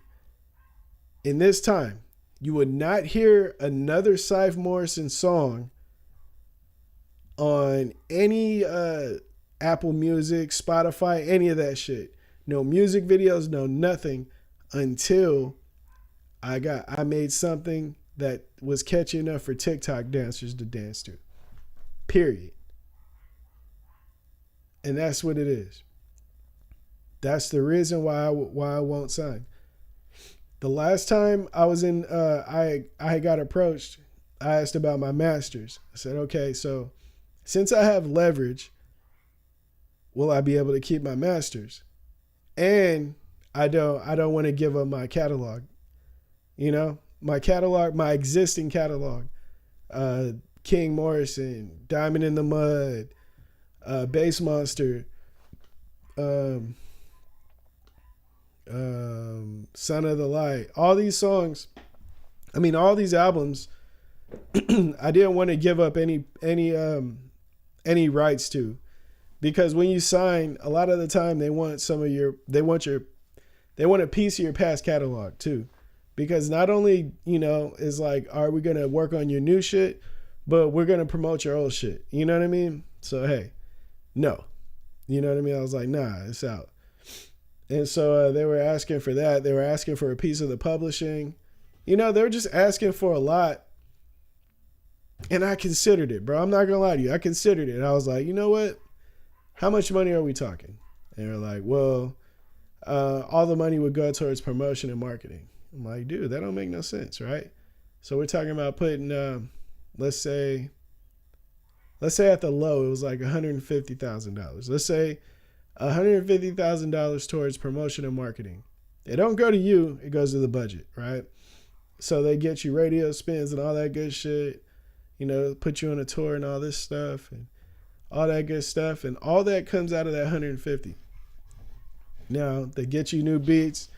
in this time. You would not hear another Scythe Morrison song on any Apple Music, Spotify, any of that shit. No music videos, no nothing, until I made something that was catchy enough for TikTok dancers to dance to. Period. And that's what it is. That's the reason why I won't sign. The last time I was in, I got approached. I asked about my masters. I said, okay, so since I have leverage, will I be able to keep my masters? And I don't want to give up my catalog. You know, my catalog, my existing catalog, King Morrison, Diamond in the Mud, Bass Monster, Son of the Light, all these songs, I mean, all these albums, I didn't want to give up any rights to, because when you sign, a lot of the time they want a piece of your past catalog too, because not only, you know, is like, are we going to work on your new shit, but we're going to promote your old shit. You know what I mean? So, hey, no, you know what I mean? I was like, nah, it's out. And so they were asking for that. They were asking for a piece of the publishing. You know, they were just asking for a lot. And I considered it, bro. I'm not going to lie to you. I considered it. And I was like, you know what? How much money are we talking? And they're like, well, all the money would go towards promotion and marketing. I'm like, dude, that don't make no sense, right? So we're talking about putting, let's say at the low, it was like $150,000. Let's say $150,000 towards promotion and marketing. It don't go to you, it goes to the budget, right? So they get you radio spins and all that good shit, you know, put you on a tour and all this stuff and all that good stuff, and all that comes out of that 150. Now, they get you new beats.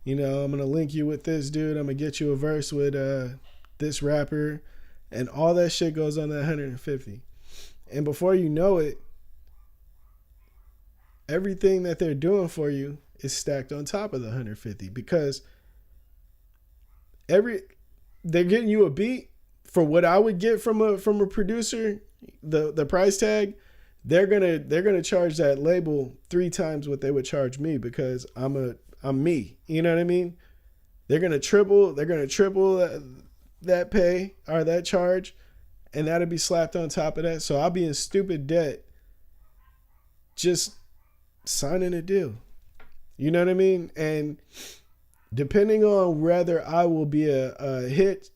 You know, I'm going to link you with this dude. I'm going to get you a verse with this rapper, and all that shit goes on that 150. And before you know it, everything that they're doing for you is stacked on top of the 150, because they're getting you a beat for what I would get from a producer, the price tag. They're gonna charge that label 3 times what they would charge me, because I'm me. You know what I mean? They're gonna triple that pay or that charge, and that'll be slapped on top of that. So I'll be in stupid debt just signing a deal. You know what I mean? And depending on whether I will be a hit,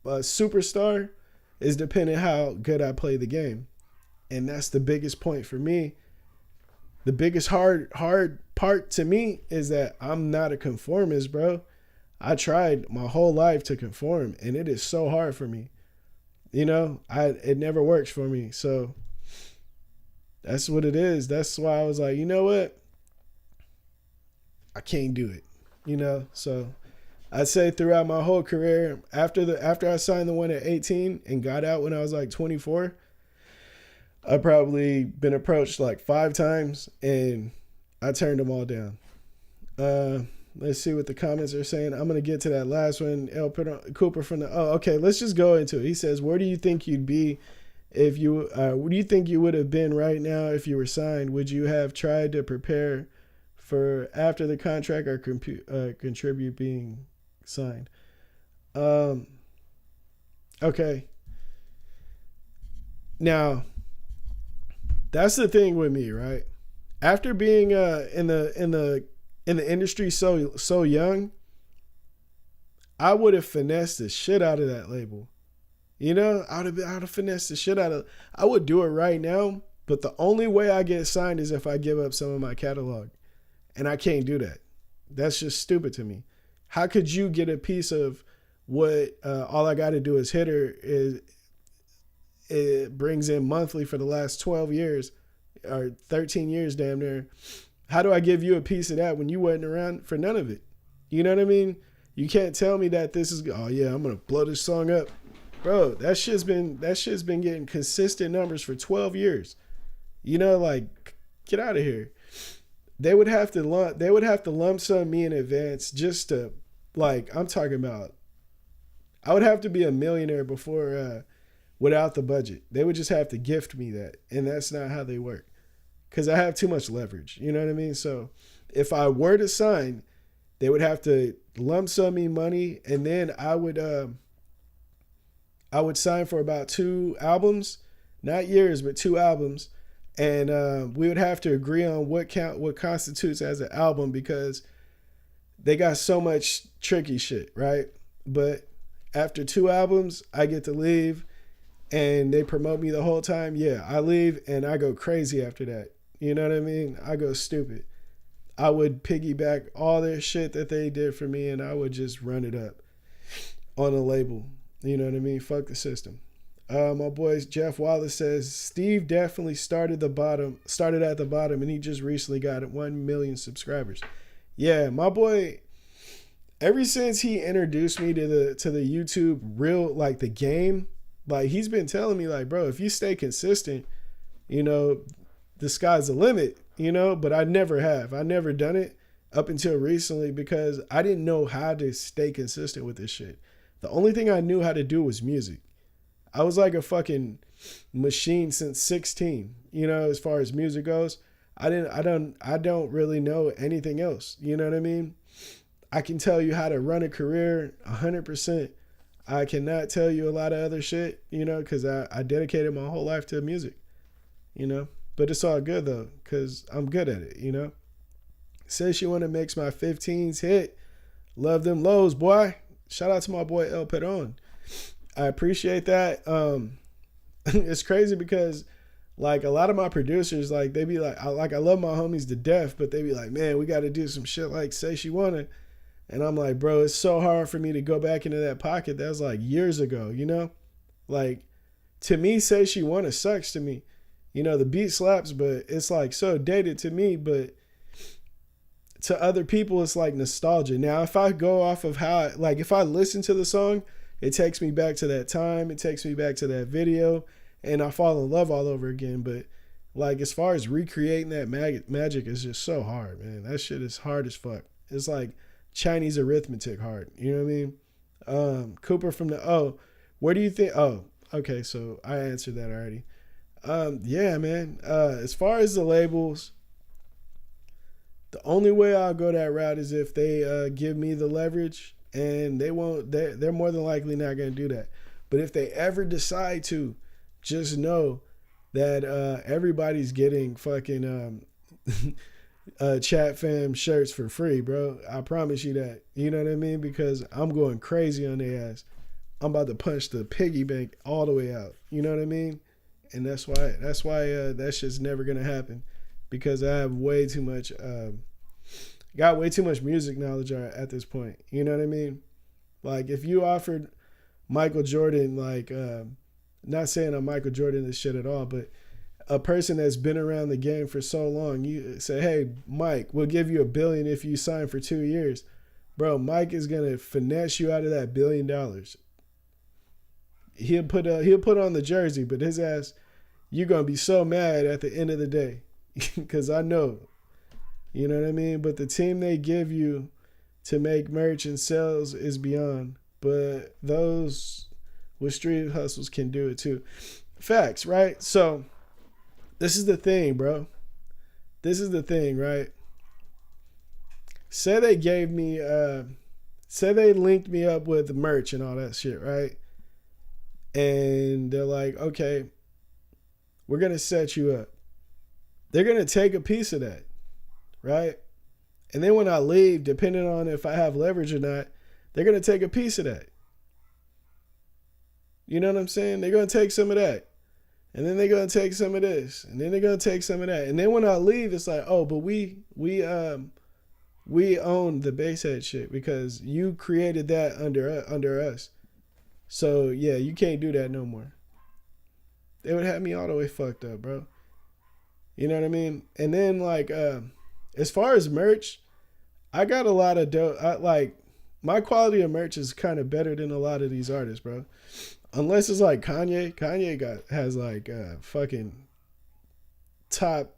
a superstar, is depending how good I play the game. And that's the biggest point for me. The biggest hard part to me is that I'm not a conformist, bro. I tried my whole life to conform, and it is so hard for me. You know, it never works for me. So that's what it is. That's why I was like, you know what? I can't do it. You know, so I'd say throughout my whole career, after I signed the one at 18 and got out when I was like 24, I've probably been approached like 5 times, and I turned them all down. Let's see what the comments are saying. I'm going to get to that last one. Cooper from okay, let's just go into it. He says, where do you think you'd be if you, what do you think you would have been right now if you were signed? Would you have tried to prepare for after the contract or contribute being signed? Okay. Now, that's the thing with me, right? After being in the industry so young, I would have finessed the shit out of that label. You know, I would have finessed the shit out of. I would do it right now, but the only way I get signed is if I give up some of my catalog, and I can't do that. That's just stupid to me. How could you get a piece of what all I got to do is hit her is it brings in monthly for the last 12 years or 13 years damn near. How do I give you a piece of that when you wasn't around for none of it? You know what I mean? You can't tell me that this is, oh yeah, I'm going to blow this song up. Bro, that shit's been getting consistent numbers for 12 years. You know, like, get out of here. They would have to lump sum me in advance just to, like, I'm talking about, I would have to be a millionaire before without the budget. They would just have to gift me that. And that's not how they work. Because I have too much leverage. You know what I mean? So if I were to sign, they would have to lump sum me money. And then I would sign for about 2 albums. Not years, but 2 albums. And we would have to agree on what constitutes as an album, because they got so much tricky shit, right? But after 2 albums, I get to leave. And they promote me the whole time. Yeah, I leave and I go crazy after that. You know what I mean? I go stupid. I would piggyback all their shit that they did for me, and I would just run it up on a label. You know what I mean? Fuck the system. My boy Jeff Wallace says Steve definitely started at the bottom, and he just recently got 1 million subscribers. Yeah, my boy. Ever since he introduced me to the YouTube real, like, the game. Like, he's been telling me, like, bro, if you stay consistent, you know, the sky's the limit, you know, but I never have. I never done it up until recently because I didn't know how to stay consistent with this shit. The only thing I knew how to do was music. I was like a fucking machine since 16, you know, as far as music goes. I don't really know anything else. You know what I mean? I can tell you how to run a career 100%. I cannot tell you a lot of other shit, you know, because I dedicated my whole life to music, you know. But it's all good, though, because I'm good at it, you know. Says she want to makes my 15s hit. Love them lows, boy. Shout out to my boy El Peron. I appreciate that. It's crazy because, like, a lot of my producers, like, they be like, I love my homies to death, but they be like, man, we got to do some shit like Say She Wanna. And I'm like, bro, it's so hard for me to go back into that pocket. That was like years ago, you know? Like, to me, Say She Wanna sucks to me. You know, the beat slaps, but it's like so dated to me. But to other people, it's like nostalgia. Now, if I go off of how, like, if I listen to the song, it takes me back to that time. It takes me back to that video. And I fall in love all over again. But, like, as far as recreating that magic is just so hard, man. That shit is hard as fuck. It's like Chinese arithmetic hard. You know what I mean? Cooper from the where do you think? Oh, okay. So I answered that already. Yeah, man. As far as the labels, the only way I'll go that route is if they give me the leverage, and they won't. They're more than likely not going to do that. But if they ever decide to, just know that everybody's getting fucking Chat Fam shirts for free, bro. I promise you that. You know what I mean? Because I'm going crazy on their ass. I'm about to punch the piggy bank all the way out. You know what I mean? And that's why that shit's never gonna happen, because I have way too much got way too much music knowledge at this point. You know what I mean? Like, if you offered Michael Jordan, like, not saying I'm Michael Jordan this shit at all, but a person that's been around the game for so long, you say, hey, Mike, we'll give you $1 billion if you sign for 2 years. Bro, Mike is gonna finesse you out of that $1 billion. He'll put on the jersey, but his ass, you're gonna be so mad at the end of the day, because I know, you know what I mean. But the team they give you to make merch and sales is beyond. But those with street hustles can do it too. Facts, right? So this is the thing, bro. This is the thing, right? Say they gave me, say they linked me up with merch and all that shit, right? and they're like, okay, we're going to set you up. They're going to take a piece of that, right? And then when I leave, depending on if I have leverage or not, they're going to take a piece of that. You know what I'm saying? They're going to take some of that. And then they're going to take some of this. And then they're going to take some of that. And then when I leave, it's like, oh, but we own the basehead shit because you created that under us. So, yeah, you can't do that no more. They would have me all the way fucked up, bro. You know what I mean? And then, like, as far as merch, I got a lot of dope. My quality of merch is kind of better than a lot of these artists, bro. Unless it's like Kanye. Kanye has like fucking top.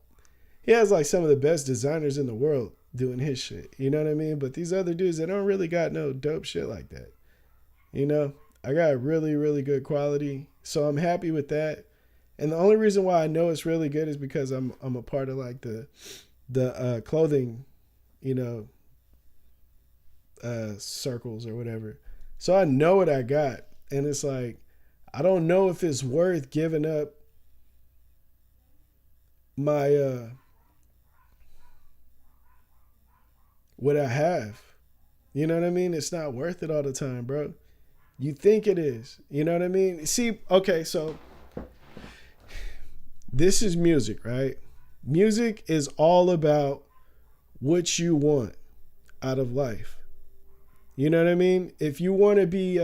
He has like some of the best designers in the world doing his shit. You know what I mean? But these other dudes, they don't really got no dope shit like that. You know? I got really, really good quality. So I'm happy with that. And the only reason why I know it's really good is because I'm a part of like the clothing, you know, circles or whatever. So I know what I got. And it's like, I don't know if it's worth giving up my what I have. You know what I mean? It's not worth it all the time, bro. You think it is. You know what I mean? See, okay, so this is music, right? Music is all about what you want out of life. You know what I mean? If you want to be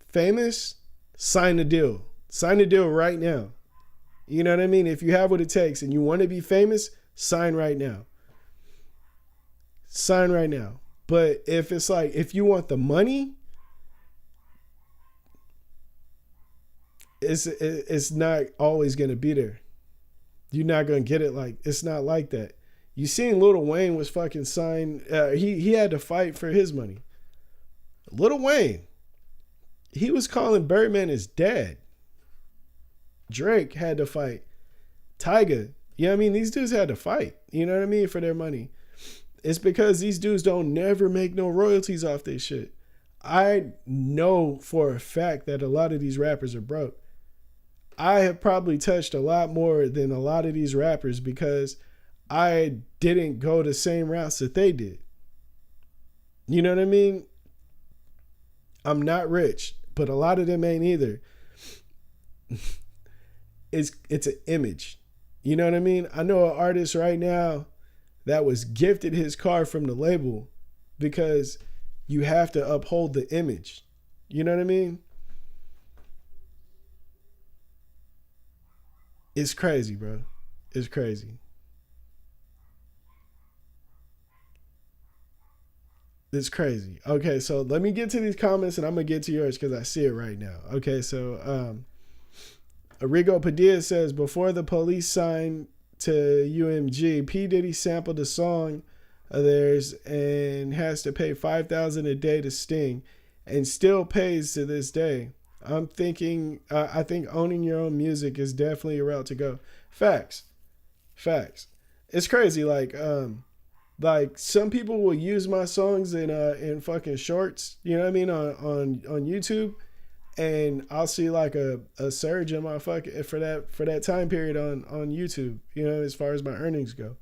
famous, sign the deal. Sign the deal right now. You know what I mean? If you have what it takes and you want to be famous, sign right now. Sign right now. But if it's like, if you want the money, it's not always going to be there. You're not going to get it. Like, it's not like that. You seen Lil Wayne was fucking signed. He had to fight for his money. Lil Wayne, he was calling Birdman his dad. Drake had to fight. Tyga, you know what I mean? These dudes had to fight, you know what I mean, for their money. It's because these dudes don't never make no royalties off their shit. I know for a fact that a lot of these rappers are broke. I have probably touched a lot more than a lot of these rappers because I didn't go the same routes that they did. You know what I mean? I'm not rich, but a lot of them ain't either. It's an image. You know what I mean? I know an artist right now that was gifted his car from the label because you have to uphold the image. You know what I mean? It's crazy, bro. It's crazy. It's crazy. Okay, so let me get to these comments and I'm going to get to yours because I see it right now. Okay, so Arrigo Padilla says, before the police signed to UMG, P. Diddy sampled a song of theirs and has to pay $5,000 a day to Sting and still pays to this day. I think owning your own music is definitely a route to go. Facts. It's crazy. Like some people will use my songs in fucking shorts, you know what I mean, on YouTube, and I'll see like a surge in my fucking for that time period on YouTube, you know, as far as my earnings go.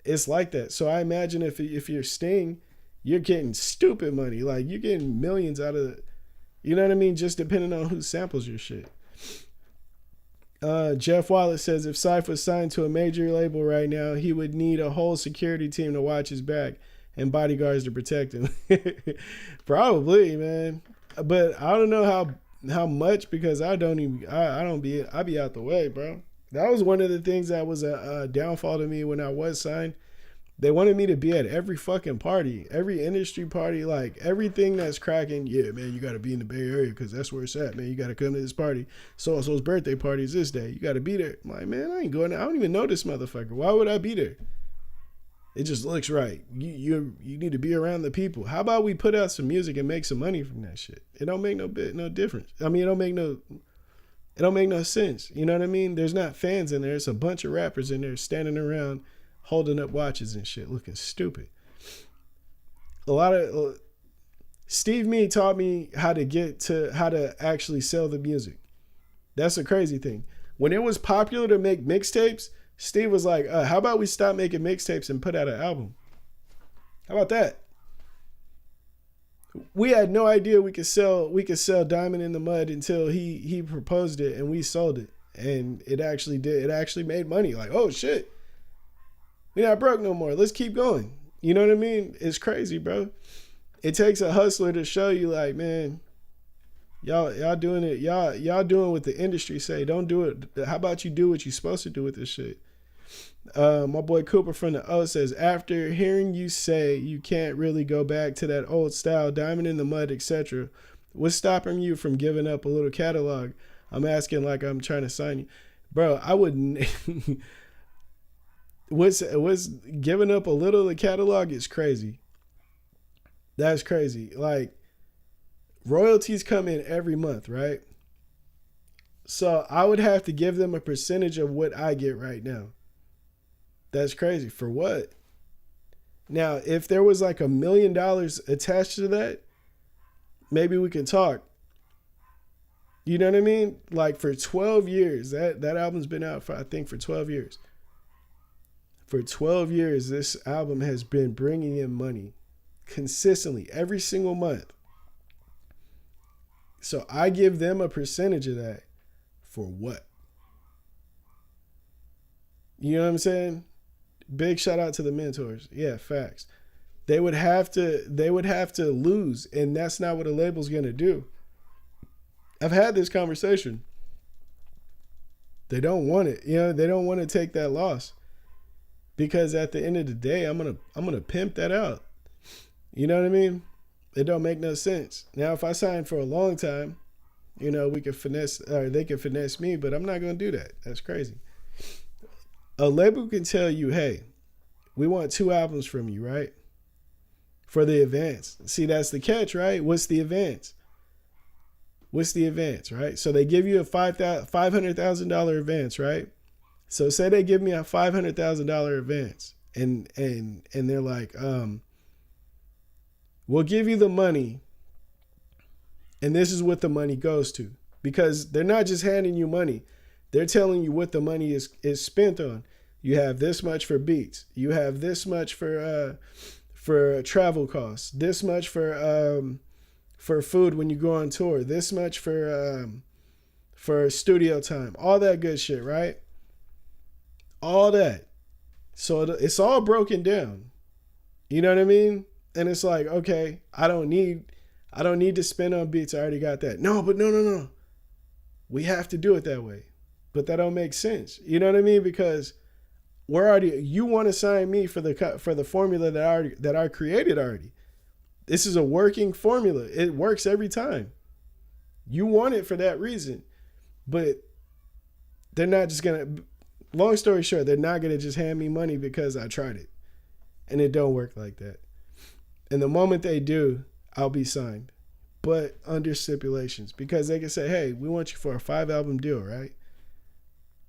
It's like that. So I imagine if you're Sting, you're getting stupid money. Like you're getting millions out of it. You know what I mean? Just depending on who samples your shit. Jeff Wallace says, if Cypher was signed to a major label right now, he would need a whole security team to watch his back and bodyguards to protect him. Probably, man. But I don't know how much, because I be out the way, bro. That was one of the things that was a downfall to me when I was signed. They wanted me to be at every fucking party, every industry party, like everything that's cracking. Yeah, man, you got to be in the Bay Area because that's where it's at, man. You got to come to this party. So-and-so's birthday party is this day. You got to be there. I'm like, man, I ain't going there. I don't even know this motherfucker. Why would I be there? It just looks right. You need to be around the people. How about we put out some music and make some money from that shit? It don't make no difference. I mean, it don't make no sense. You know what I mean? There's not fans in there. It's a bunch of rappers in there standing around holding up watches and shit, looking stupid. Steve Me taught me how to actually sell the music. That's a crazy thing. When it was popular to make mixtapes, Steve was like, how about we stop making mixtapes and put out an album? How about that? We had no idea we could sell Diamond in the Mud until he proposed it and we sold it. And it actually did. It actually made money. Like, oh shit. We're not broke no more. Let's keep going. You know what I mean? It's crazy, bro. It takes a hustler to show you, like, man, y'all doing it. Y'all doing what the industry say. Don't do it. How about you do what you're supposed to do with this shit? My boy Cooper from the O says, after hearing you say you can't really go back to that old style, Diamond in the Mud, etc., what's stopping you from giving up a little catalog? I'm asking like I'm trying to sign you. Bro, I wouldn't. what's giving up a little of the catalog is crazy. That's crazy. Like, royalties come in every month, right? So I would have to give them a percentage of what I get right now. That's crazy. For what? Now, if there was like $1 million attached to that, maybe we can talk. You know what I mean? Like, for 12 years, that album's been out for 12 years. For 12 years, this album has been bringing in money consistently every single month. So I give them a percentage of that for what? You know what I'm saying? Big shout out to the mentors. Yeah, facts. They would have to lose, and that's not what a label's gonna do. I've had this conversation. They don't want it. You know, they don't want to take that loss. Because at the end of the day, I'm gonna pimp that out. You know what I mean? It don't make no sense. Now, if I sign for a long time, you know, we could finesse, or they could finesse me, but I'm not gonna do that. That's crazy. A label can tell you, hey, we want 2 albums from you, right? For the advance. See, that's the catch, right? What's the advance? What's the advance, right? So they give you a $500,000 advance, right? So say they give me a $500,000 advance, and they're like, we'll give you the money, and this is what the money goes to. Because they're not just handing you money. They're telling you what the money is spent on. You have this much for beats. You have this much for travel costs. This much for food when you go on tour. This much for studio time. All that good shit, right? All that. So it's all broken down. You know what I mean? And it's like, okay, I don't need to spend on beats. I already got that. No. We have to do it that way. But that don't make sense. You know what I mean? Because you want to sign me for the formula that I created already. This is a working formula. It works every time. You want it for that reason. But they're not just going to, long story short, they're not going to just hand me money because I tried it. And it don't work like that. And the moment they do, I'll be signed. But under stipulations. Because they can say, hey, we want you for a 5-album deal, right?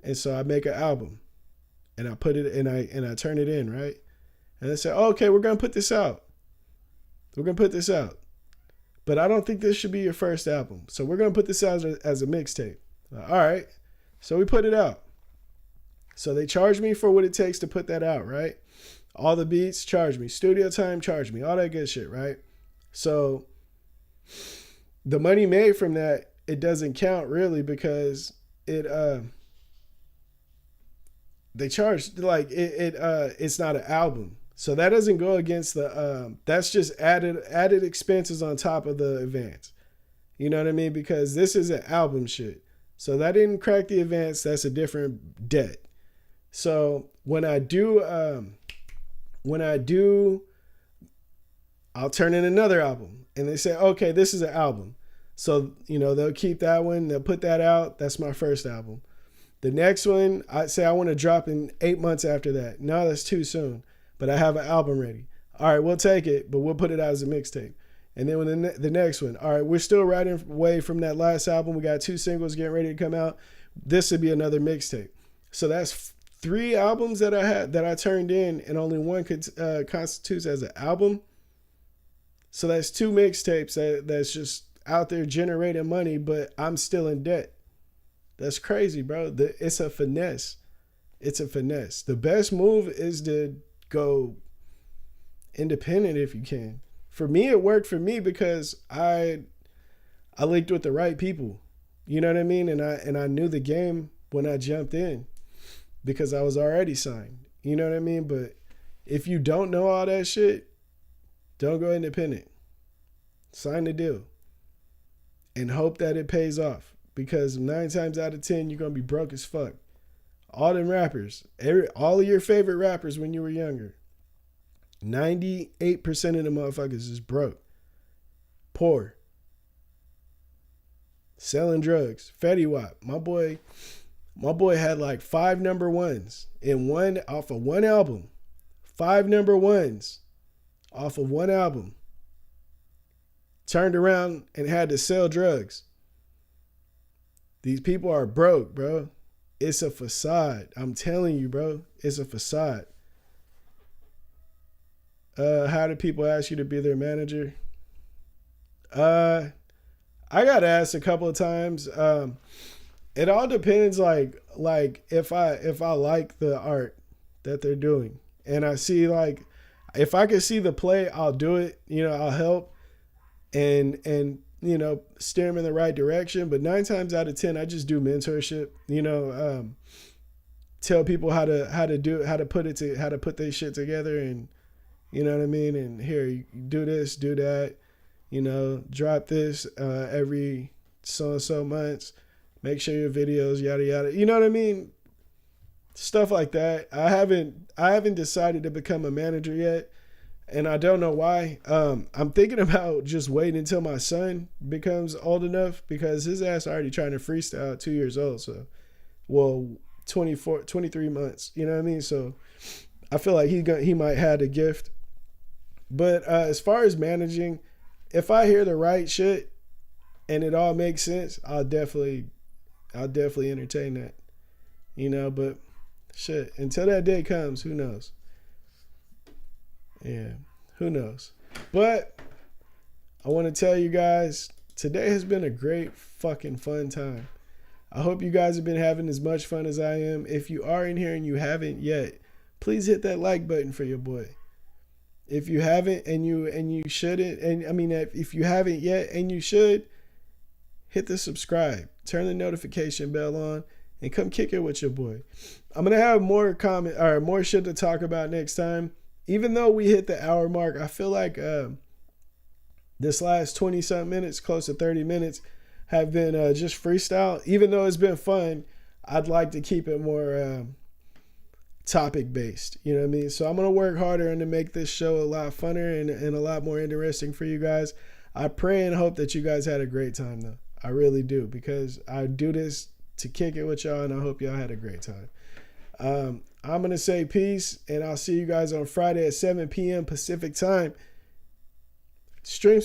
And so I make an album. And I put it, and I turn it in, right? And they say, okay, we're going to put this out. We're going to put this out. But I don't think this should be your first album. So we're going to put this out as a mixtape. All right. So we put it out. So they charge me for what it takes to put that out, right? All the beats, charge me. Studio time, charge me. All that good shit, right? So the money made from that, it doesn't count really because they charge like it's not an album. So that doesn't go against that's just added expenses on top of the advance. You know what I mean? Because this is an album shit. So that didn't crack the advance. That's a different debt. So when I do, I'll turn in another album and they say, okay, this is an album. So, you know, they'll keep that one. They'll put that out. That's my first album. The next one, I say I want to drop in 8 months after that. No, that's too soon. But I have an album ready. All right, we'll take it, but we'll put it out as a mixtape. And then when the next one, all right, we're still riding away from that last album. We got 2 singles getting ready to come out. This would be another mixtape. So that's 3 albums that I had that I turned in, and only one constitutes as an album. So that's 2 mixtapes that's just out there generating money, but I'm still in debt. That's crazy, bro. It's a finesse. It's a finesse. The best move is to go independent if you can. For me, it worked for me because I linked with the right people. You know what I mean? And I knew the game when I jumped in because I was already signed. You know what I mean? But if you don't know all that shit, don't go independent. Sign the deal and hope that it pays off, because 9 times out of 10 you're gonna be broke as fuck. All them rappers, all of your favorite rappers when you were younger, 98% of the motherfuckers is broke, poor, selling drugs. Fetty Wap, my boy had like 5 number ones in one off of one album. 5 number ones off of one album. Turned around and had to sell drugs. These people are broke, bro. It's a facade. I'm telling you, bro. It's a facade. How do people ask you to be their manager? I got asked a couple of times. It all depends, like if I like the art that they're doing, and I see, like, if I can see the play, I'll do it. You know, I'll help and you know, steer them in the right direction. But 9 times out of 10, I just do mentorship. You know, tell people how to put their shit together, and you know what I mean. And here, you do this, do that. You know, drop this every so and so months. Make sure your videos, yada yada. You know what I mean? Stuff like that. I haven't decided to become a manager yet, and I don't know why. I'm thinking about just waiting until my son becomes old enough, because his ass already trying to freestyle at 2 years old. So, well, 23 months. You know what I mean? So I feel like he might have a gift. But as far as managing, if I hear the right shit and it all makes sense, I'll definitely entertain that. You know, but shit, until that day comes, who knows? Yeah, who knows? But I want to tell you guys, today has been a great fucking fun time. I hope you guys have been having as much fun as I am. If you are in here and you haven't yet, please hit that like button for your boy. If you haven't and you shouldn't, and I mean, if you haven't yet and you should, hit the subscribe, turn the notification bell on, and come kick it with your boy. I'm gonna have more shit to talk about next time. Even though we hit the hour mark, I feel like this last 20-something minutes, close to 30 minutes, have been just freestyle. Even though it's been fun, I'd like to keep it more topic based. You know what I mean? So I'm gonna work harder and to make this show a lot funner and a lot more interesting for you guys. I pray and hope that you guys had a great time, though. I really do, because I do this to kick it with y'all, and I hope y'all had a great time. I'm going to say peace, and I'll see you guys on Friday at 7 p.m. Pacific time. Stream